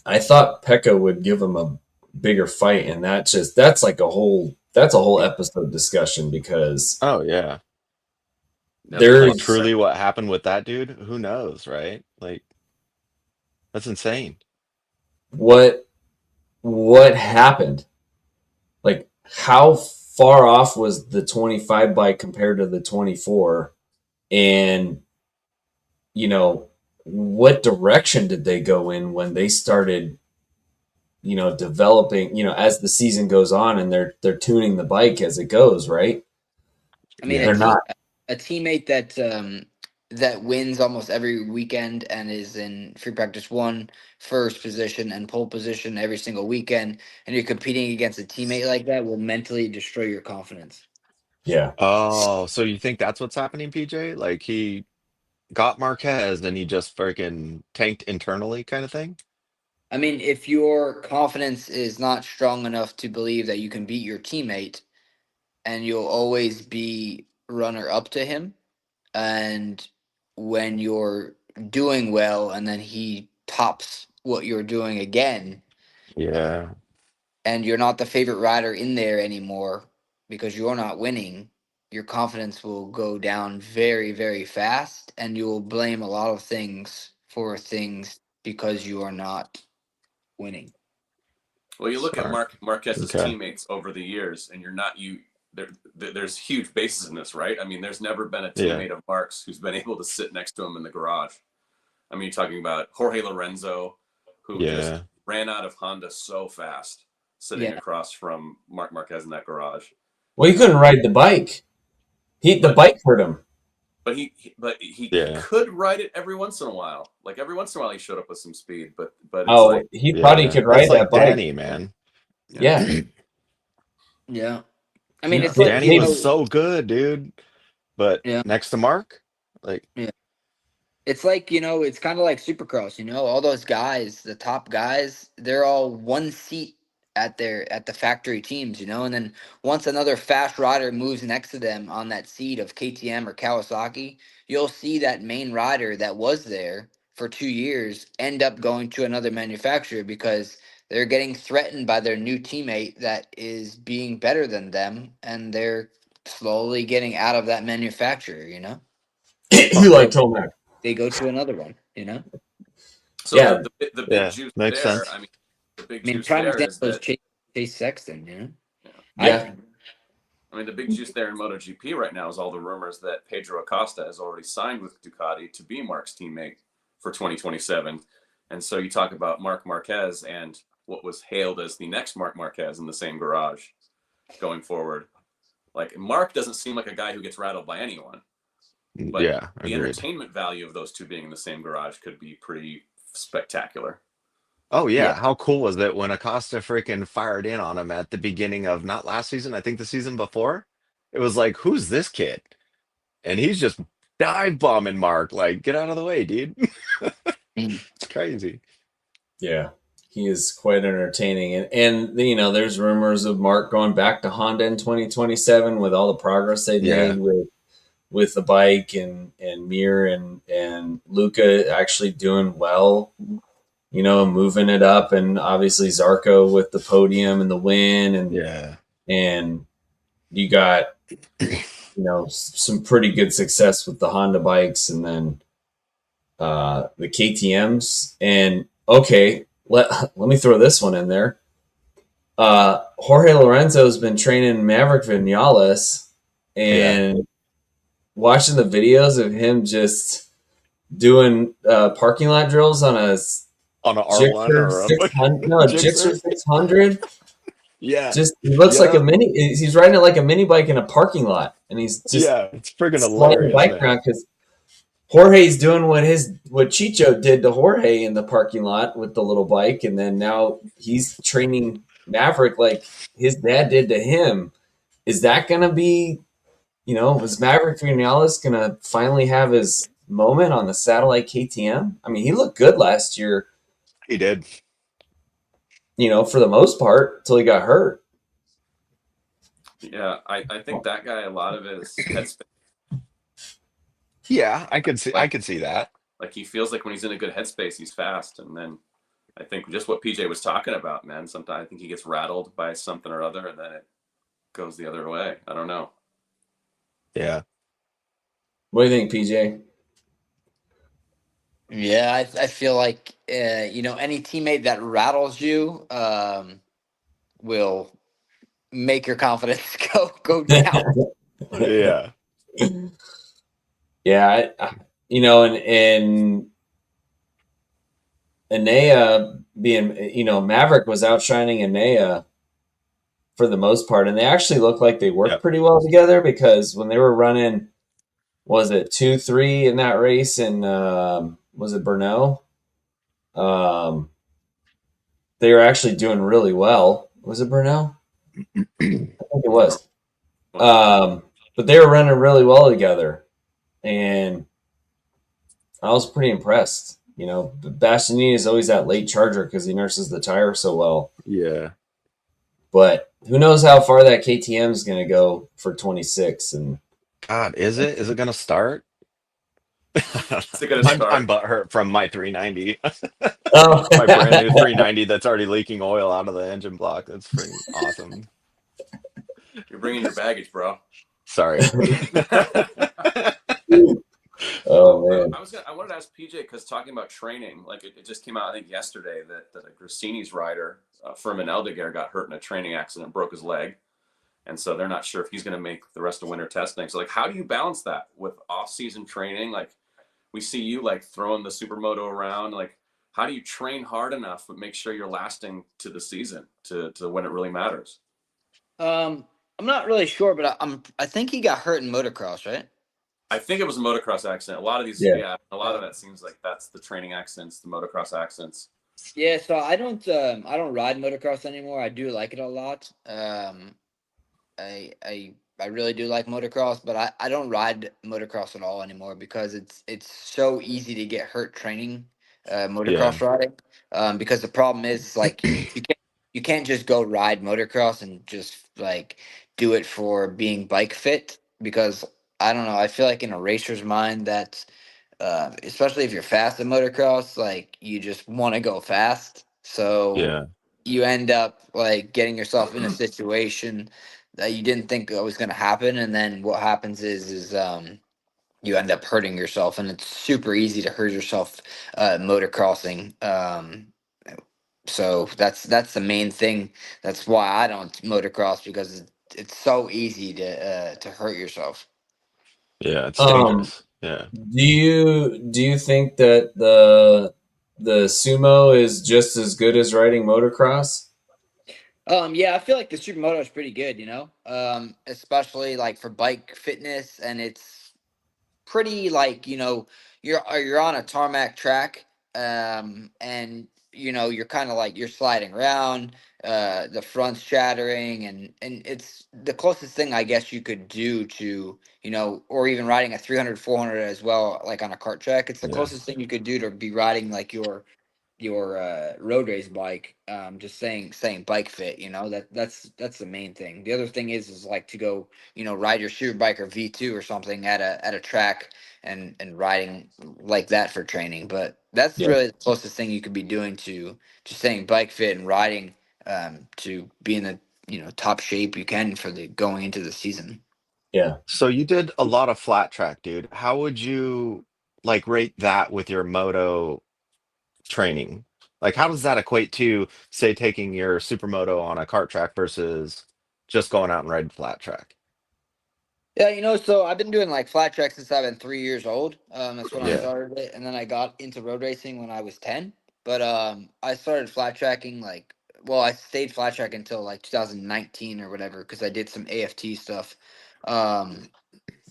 I thought Pekka would give him a bigger fight, and that's like a whole episode discussion, because Oh yeah. there's Like truly what happened with that dude? Who knows, right? Like that's insane. what happened. Like, how far off was the 25 bike compared to the 24, and what direction did they go in when they started developing, as the season goes on, and they're tuning the bike as it goes, right? I mean, They're not. a teammate that wins almost every weekend and is in free practice one, first position, and pole position every single weekend, and you're competing against a teammate like that, will mentally destroy your confidence. Yeah. Oh, so you think that's what's happening, PJ? Like he got Marquez and he just freaking tanked internally kind of thing? I mean, if your confidence is not strong enough to believe that you can beat your teammate, and you'll always be runner up to him, and when you're doing well and then he tops what you're doing again, Yeah. and you're not the favorite rider in there anymore because you're not winning, your confidence will go down very, very fast, and you will blame a lot of things for things because you are not winning. Well, you look at Smart. Marquez's Okay. teammates over the years, and there's huge bases in this, right? I mean, there's never been a Yeah. teammate of Mark's who's been able to sit next to him in the garage. I mean, you're talking about Jorge Lorenzo, who just Yeah. ran out of Honda so fast, sitting Yeah. across from Mark Marquez in that garage. Well, he couldn't ride the bike. The bike hurt him. But he Yeah. could ride it every once in a while. Like every once in a while, he showed up with some speed. But it's Oh, like, he thought he Yeah. could That's ride like that bike. Danny, man. Yeah. Yeah. I mean, it's like, Danny was so good, dude. But yeah. next to Mark, like It's like, it's kind of like Supercross, all those guys, the top guys, they're all one seat at the factory teams, and then once another fast rider moves next to them on that seat of KTM or Kawasaki, you'll see that main rider that was there for 2 years end up going to another manufacturer because they're getting threatened by their new teammate that is being better than them, and they're slowly getting out of that manufacturer. You like Tomac? They go to another one. So Yeah. the big juice makes there. sense. I mean, the big I mean, juice prime there is example is that Chase Sexton. Yeah. I mean, the big juice there in MotoGP right now is all the rumors that Pedro Acosta has already signed with Ducati to be Mark's teammate for 2027. And so you talk about Marc Marquez and what was hailed as the next Marc Marquez in the same garage going forward. Like, Mark doesn't seem like a guy who gets rattled by anyone. But Yeah, the agreed. entertainment value of those two being in the same garage could be pretty spectacular. Oh yeah. Yeah. How cool was it when Acosta freaking fired in on him at the beginning of not last season, I think the season before? It was like, who's this kid? And he's just dive bombing Mark. Like, get out of the way, dude. It's crazy. Yeah. He is quite entertaining. And there's rumors of Mark going back to Honda in 2027 with all the progress they've Yeah. made with the bike and Mir and Luca actually doing well, moving it up, and obviously Zarco with the podium and the win, and you got some pretty good success with the Honda bikes, and then the KTM's. And okay, let me throw this one in there. Jorge Lorenzo's been training Maverick Vinales, and watching the videos of him just doing parking lot drills on a R1 or a 600, no, Gixxer 600. Yeah. Just he looks like a mini. He's riding it like a mini bike in a parking lot, and he's just it's friggin' sliding the hilarious, bike man. around because Jorge's doing what Chicho did to Jorge in the parking lot with the little bike, and then now he's training Maverick like his dad did to him. Is that gonna be, is Maverick Vinales gonna finally have his moment on the satellite KTM? I mean, he looked good last year, He did. for the most part, until he got hurt. Yeah, I think that guy, a lot of it is headspace. Yeah, I could see that. Like, he feels like when he's in a good headspace, he's fast. And then I think just what PJ was talking about, man, sometimes I think he gets rattled by something or other, and then it goes the other way. I don't know. Yeah. What do you think, PJ? Yeah, I feel like any teammate that rattles you will make your confidence go down. Yeah. Yeah, and Enea being, Maverick was outshining Enea for the most part, and they actually looked like they worked pretty well together, because when they were running, was it 2-3 in that race, and was it Brno? They were actually doing really well. Was it Brno? I think it was. But they were running really well together, and I was pretty impressed. Bastianini is always that late charger because he nurses the tire so well. Yeah. But who knows how far that KTM is going to go for 26? And God, is it going to start? Is it gonna start? I'm butthurt from my 390. oh. My brand new 390 that's already leaking oil out of the engine block. That's freaking awesome. You're bringing your baggage, bro. Sorry. Oh man. I wanted to ask PJ, because talking about training, like it just came out, I think yesterday, that a Grassini's rider, Firmin Aldeguer, got hurt in a training accident, broke his leg, and so they're not sure if he's going to make the rest of winter testing. So, like, how do you balance that with off-season training? Like, we see you like throwing the supermoto around. Like, how do you train hard enough but make sure you're lasting to the season, to when it really matters? I'm not really sure, but I think he got hurt in motocross, right? I think it was a motocross accident. A lot of these, a lot of that seems like that's the training accidents, the motocross accidents. Yeah, so I don't ride motocross anymore. I do like it a lot. I really do like motocross, but I don't ride motocross at all anymore because it's so easy to get hurt training motocross riding. Because the problem is, like, you you can't just go ride motocross and just like do it for being bike fit, because I don't know, I feel like in a racer's mind that especially if you're fast at motocross, like you just want to go fast. So Yeah. you end up like getting yourself in a situation that you didn't think was going to happen, and then what happens is you end up hurting yourself, and it's super easy to hurt yourself motocrossing. So that's the main thing. That's why I don't motocross, because it's so easy to hurt yourself. Yeah, it's Um, dangerous. Yeah. do you think that the sumo is just as good as riding motocross? Yeah, I feel like the supermoto is pretty good, especially like for bike fitness, and it's pretty like, you're on a tarmac track, and you're kind of like you're sliding around, the front's shattering, and it's the closest thing I guess you could do to, or even riding a 300, 400 as well, like on a kart track. It's the Yeah. closest thing you could do to be riding like your road race bike. Just saying bike fit, that's the main thing. The other thing is like to go, ride your super bike or V2 or something at a track, and riding like that for training. But that's Yeah. really the closest thing you could be doing to just saying bike fit and riding, to be in the, top shape you can for the going into the season. Yeah. So you did a lot of flat track, dude. How would you like rate that with your moto training? Like, how does that equate to, say, taking your supermoto on a kart track versus just going out and riding flat track? Yeah, so I've been doing like flat track since I've been 3 years old. That's when I Yeah. started it, and then I got into road racing when I was 10. But I started flat tracking like, well, I stayed flat track until like 2019 or whatever, because I did some AFT stuff. Um,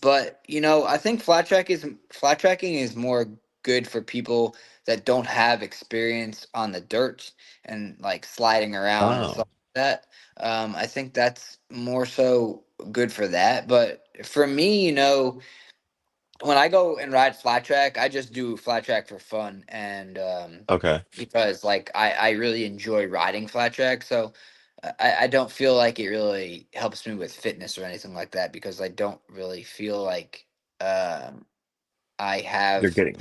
but I think flat tracking is more good for people that don't have experience on the dirt and like sliding around and stuff Oh, like that. I think that's more so good for that. But for me, when I go and ride flat track, I just do flat track for fun, and okay. because like I really enjoy riding flat track. So I don't feel like it really helps me with fitness or anything like that, because I don't really feel like um, I You're have getting,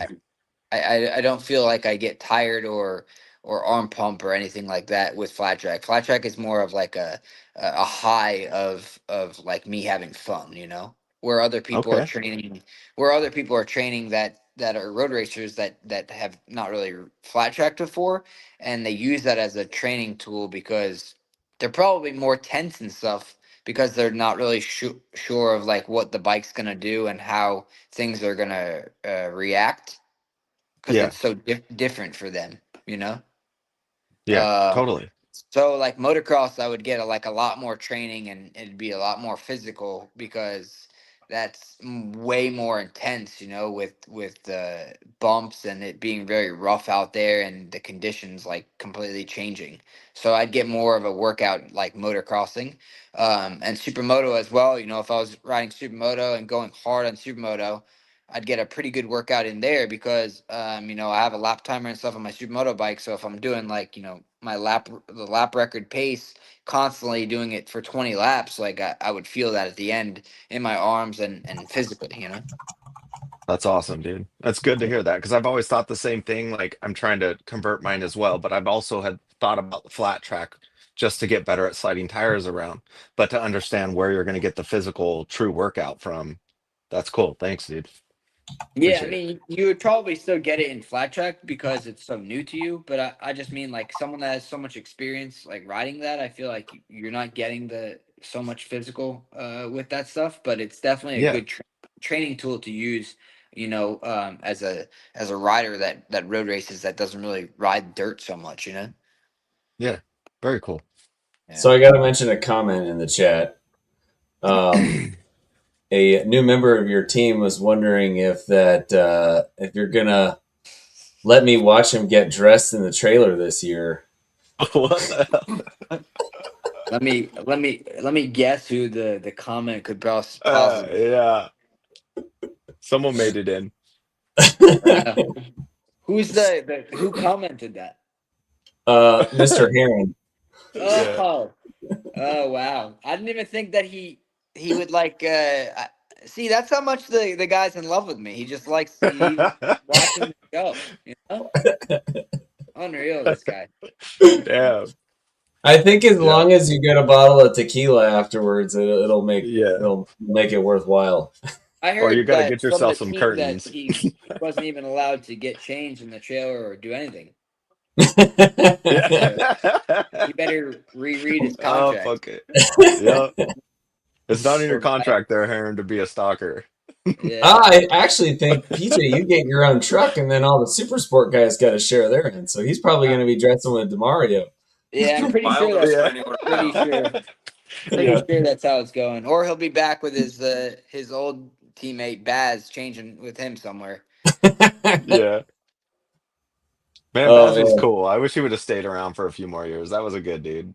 I don't feel like I get tired or arm pump or anything like that with flat track. Flat track is more of like a high of like me having fun, where other people are okay. training, where other people are training that are road racers that have not really flat tracked before, and they use that as a training tool because they're probably more tense and stuff, because they're not really sure of like what the bike's gonna do and how things are gonna react, because Yeah. it's so different for them, you know. Yeah. Um, Totally. so like motocross, I would get like a lot more training, and it'd be a lot more physical, because that's way more intense, with the bumps and it being very rough out there and the conditions like completely changing. So I'd get more of a workout like motocrossing, and supermoto as well. If I was riding supermoto and going hard on supermoto, I'd get a pretty good workout in there, because I have a lap timer and stuff on my supermoto bike. So if I'm doing like, the lap record pace, constantly doing it for 20 laps, like I would feel that at the end in my arms and physically. That's awesome, dude. That's good to hear that because I've always thought the same thing. Like I'm trying to convert mine as well, but I've also had thought about the flat track just to get better at sliding tires around, but to understand where you're going to get the physical true workout from. That's cool. Thanks, dude. Yeah, I Appreciate it. mean, you would probably still get it in flat track because it's so new to you. But I just mean like someone that has so much experience like riding that. I feel like you're not getting the so much physical with that stuff. But it's definitely a Yeah. good training tool to use. As a rider that road races, that doesn't really ride dirt so much. Yeah. Very cool. Yeah. So I got to mention a comment in the chat. A new member of your team was wondering if you're gonna let me watch him get dressed in the trailer this year. What the Let me guess who the comment could hell? possibly. Yeah. Someone made it in. Uh, who commented that? Mr. Heron. Yeah. Oh, oh wow! I didn't even think that he would like. See, that's how much the guy's in love with me. He just likes he watching the show. You know, unreal. This guy. Damn. I think as Yeah. long as you get a bottle of tequila afterwards, it'll make Yeah. it worthwhile. I Or you heard got to that get from the yourself some team that curtains. he wasn't even allowed to get change in the trailer or do anything. So Yeah. he better reread his Oh, contract. fuck it. Yeah. It's not in your Poor guy. contract there, Heron, to be a stalker. Yeah. I actually think PJ, you get your own truck, and then all the super sport guys got to share their end. So he's probably going to be dressing with Demario. Yeah, I'm pretty sure Wild that's Yeah. restraining order pretty now. sure. Pretty Yeah. sure that's how it's going. Or he'll be back with his old teammate Baz changing with him somewhere. Yeah. Man, Oh Baz was man, cool. I wish he would have stayed around for a few more years. That was a good dude.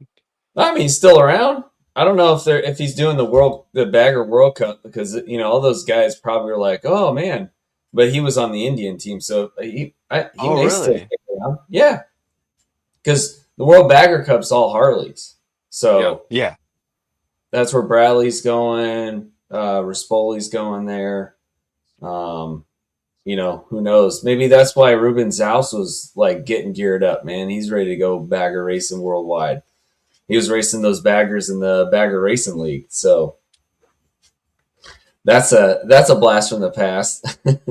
I mean, he's still around. I don't know if he's doing the Bagger World Cup because all those guys probably are like, oh man, but he was on the Indian team, so he Oh, may still really? stick around. Yeah, because the World Bagger Cup's all Harleys, Yeah. so Yeah. that's where Bradley's going. Rispoli's going there. Um, who knows? Maybe that's why Ruben Zaus was like getting geared up, man. He's ready to go bagger racing worldwide. He was racing those baggers in the Bagger Racing League. So that's a blast from the past. Yep.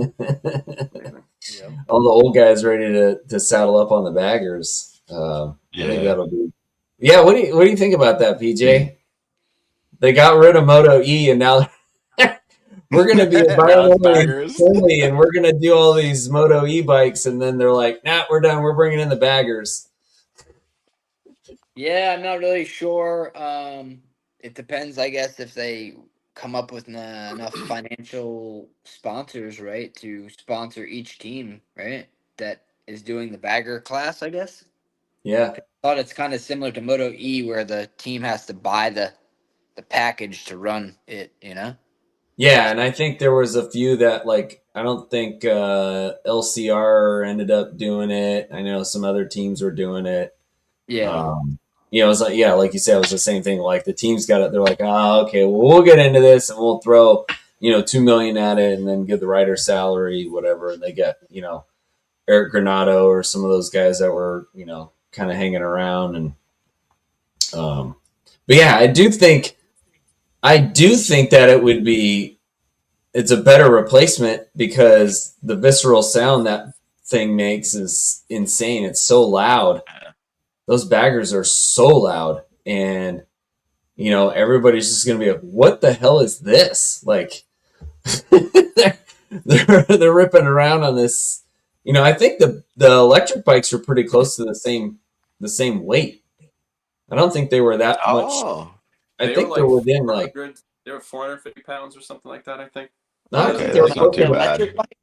All the old guys ready to saddle up on the baggers. I think Yeah. that'll be. Yeah, what do you think about that, PJ? They got rid of Moto E, and now we're going to be Now it's environmentally baggers. friendly, and we're going to do all these Moto E bikes, and then they're like, "Nah, we're done. We're bringing in the baggers." Yeah, I'm not really sure. It depends, I guess, if they come up with enough financial sponsors, right, to sponsor each team, right, that is doing the bagger class, I guess. Yeah, Thought it's kind of similar to Moto E, where the team has to buy the package to run it. You know. yeah, and I think there was a few that like I don't think LCR ended up doing it. I know some other teams were doing it. Yeah. It was like like you said, it was the same thing. Like the teams got it. They're like, okay, well, we'll get into this and we'll throw 2 million at it, and then give the rider salary, whatever. And they get Eric Granado or some of those guys that were kind of hanging around. And but yeah, I do think that it's a better replacement because the visceral sound that thing makes is insane. It's so loud. Those baggers are so loud, and everybody's just gonna be like, "What the hell is this?" Like they're ripping around on this. I think the electric bikes are pretty close to the same weight. I don't think they were that much. Oh, I They were think they're like within like 400. They were 450 pounds or something like that, I think. no, I think okay. they were That's not closer too The to electric bad. bike.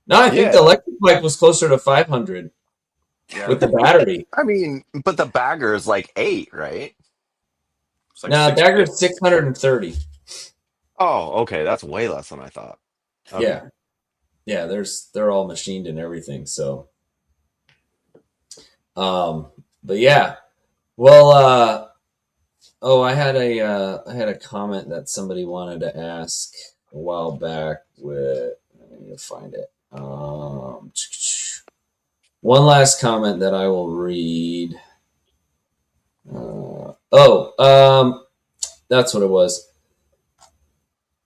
no, I think the Yeah. electric bike was closer to 500 Yeah. with the battery. I mean, but the bagger is like 8, right? It's like Now, 650. Dagger's 630. Oh, okay. That's way less than I thought. Okay. Yeah. Yeah, they're all machined and everything. So, but yeah. Well, I had a comment that somebody wanted to ask a while back. I need to find it. One last comment that I will read. That's what it was.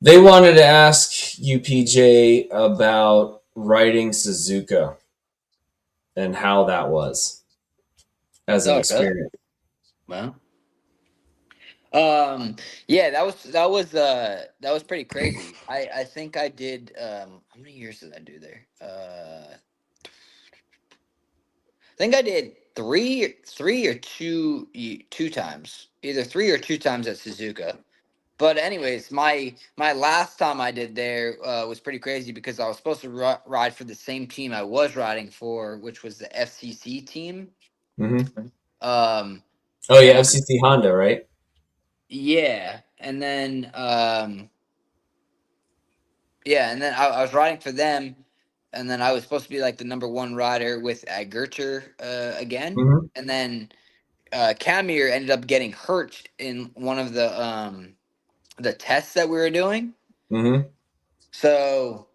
They wanted to ask you, PJ, about writing Suzuka and how that was as an Oh, really? experience. Well. Yeah, that was pretty crazy. I think I did how many years did I do there? I think I did three or two times. Either three or two times at Suzuka. But anyways, my last time I did there was pretty crazy because I was supposed to ride for the same team I was riding for, which was the FCC team. Mm-hmm. Um Oh yeah, and I FCC Honda, right? yeah, and then yeah, and then I was riding for them, and then I was supposed to be like the number one rider with Gerter again, Mm-hmm. and then Camir ended up getting hurt in one of the tests that we were doing. Mm-hmm. So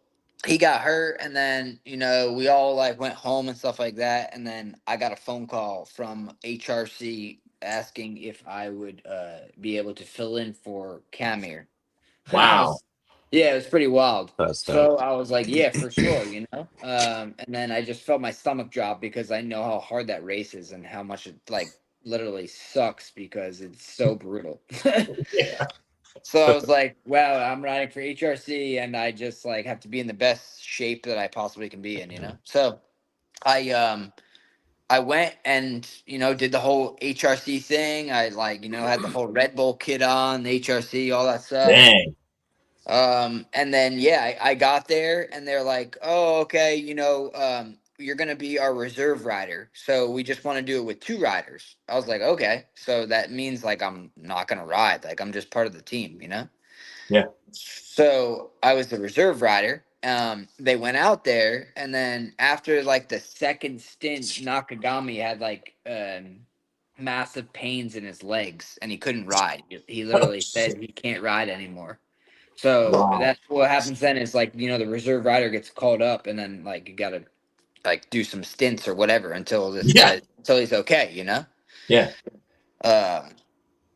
he got hurt, and then we all like went home and stuff like that. And then I got a phone call from HRC asking if I would be able to fill in for Camir. Wow. Yeah, it was pretty wild. That's So dope. I was like, yeah, for sure. And then I just felt my stomach drop because I know how hard that race is and how much it like literally sucks because it's so brutal. Yeah. So I was like, wow, I'm riding for HRC and I just like have to be in the best shape that I possibly can be in. So I went and did the whole HRC thing. I like had the whole Red Bull kit on, the HRC, all that stuff. Dang. And then I got there and they're like, oh, okay, you're gonna be our reserve rider. So we just want to do it with 2 riders. I was like, okay. So that means like I'm not gonna ride, like I'm just part of the team. Yeah. So I was the reserve rider. They went out there, and then after like the second stint, Nakagami had like massive pains in his legs, and he couldn't ride. He literally said he can't ride anymore. So Wow. that's what happens then is like the reserve rider gets called up, and then like you gotta like do some stints or whatever until this Yeah. guy until he's okay. Yeah. Um,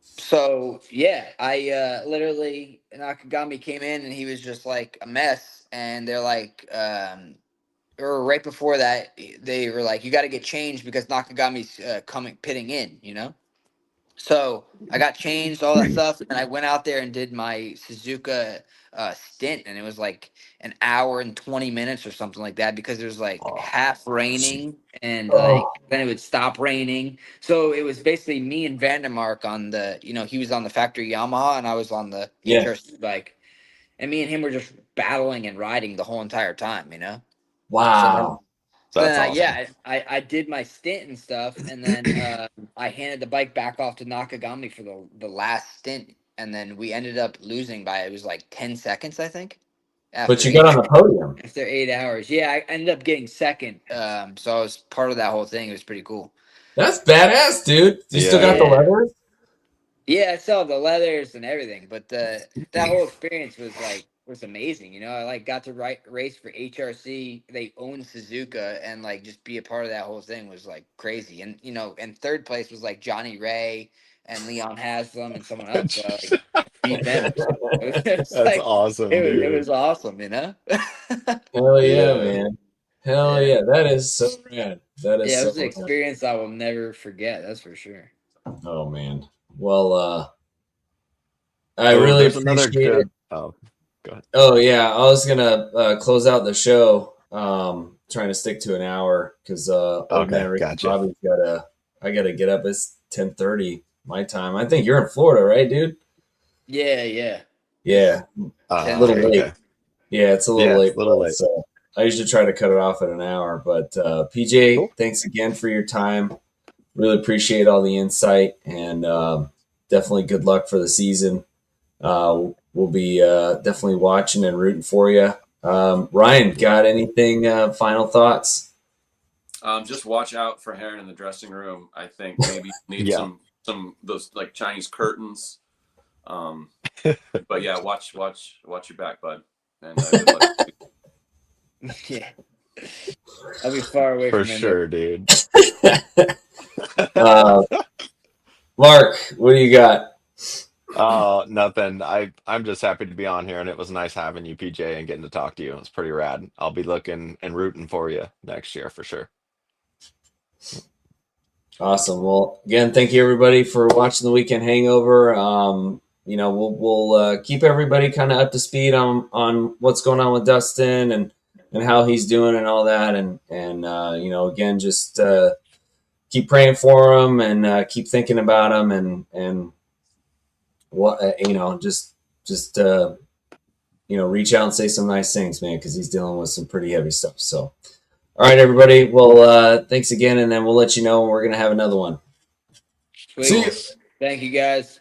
so yeah, I literally Nakagami came in and he was just like a mess, and they're like, or right before that, they were like, you got to get changed because Nakagami's coming pitting in. So I got changed, all that stuff, and I went out there and did my Suzuka stint, and it was like an hour and 20 minutes or something like that because it was like half raining and like Oh, then it would stop raining. So it was basically me and Vandermark on the, he was on the factory Yamaha and I was on the yeah. HRC bike, and me and him were just battling and riding the whole entire time. So Wow. That's then awesome. I did my stint and stuff, and then I handed the bike back off to Nakagami for the last stint, and then we ended up losing by it was like 10 seconds, I think, But after you got on the podium. after 8 hours. Yeah, I ended up getting second. So I was part of that whole thing. It was pretty cool. That's badass, dude. You still got the Yeah. leathers? Yeah, I saw the leathers and everything, but that whole experience was amazing. I like got to race for HRC. They own Suzuka, and like just be a part of that whole thing was like crazy. And and third place was like Johnny Ray and Leon Haslam and someone else. So I like beat them. It was That's like awesome, it dude. was awesome. Hell yeah, Yeah. man. Hell Yeah. yeah. That is so rad. That is Yeah, it so was an rad. experience I will never forget. That's for sure. Oh man. Well, I Oh, really there's another appreciate it. good. Oh, go ahead. Oh yeah, I was gonna close out the show. Trying to stick to an hour because old man Okay, Ricky gotcha. Bobby's I gotta get up. It's 10:30 my time. I think you're in Florida, right, dude? Yeah. Yeah, a little Okay. 10:30. late. Yeah, it's a little Yeah, it's late a little for us. late. So I usually try to cut it off at an hour. But PJ, Cool. thanks again for your time. Really appreciate all the insight and definitely good luck for the season. We'll be definitely watching and rooting for you. Ryan, got anything? Final thoughts? Just watch out for Heron in the dressing room. I think maybe you need Yeah. some those like Chinese curtains. But yeah, watch your back, bud. And good luck. Yeah. I'll be far away For from him. sure, dude. Mark, what do you got? Oh, nothing. I'm just happy to be on here, and it was nice having you, PJ, and getting to talk to you. It's pretty rad. I'll be looking and rooting for you next year for sure. Awesome. Well, again, thank you everybody for watching the Weekend Hangover. We'll keep everybody kind of up to speed on what's going on with Dustin and how he's doing and all that. And again, just keep praying for him and keep thinking about him and what just reach out and say some nice things, man, because he's dealing with some pretty heavy stuff. So. All right, everybody. Well, thanks again, and then we'll let you know when we're going to have another one. Sweet. See you. Thank you, guys.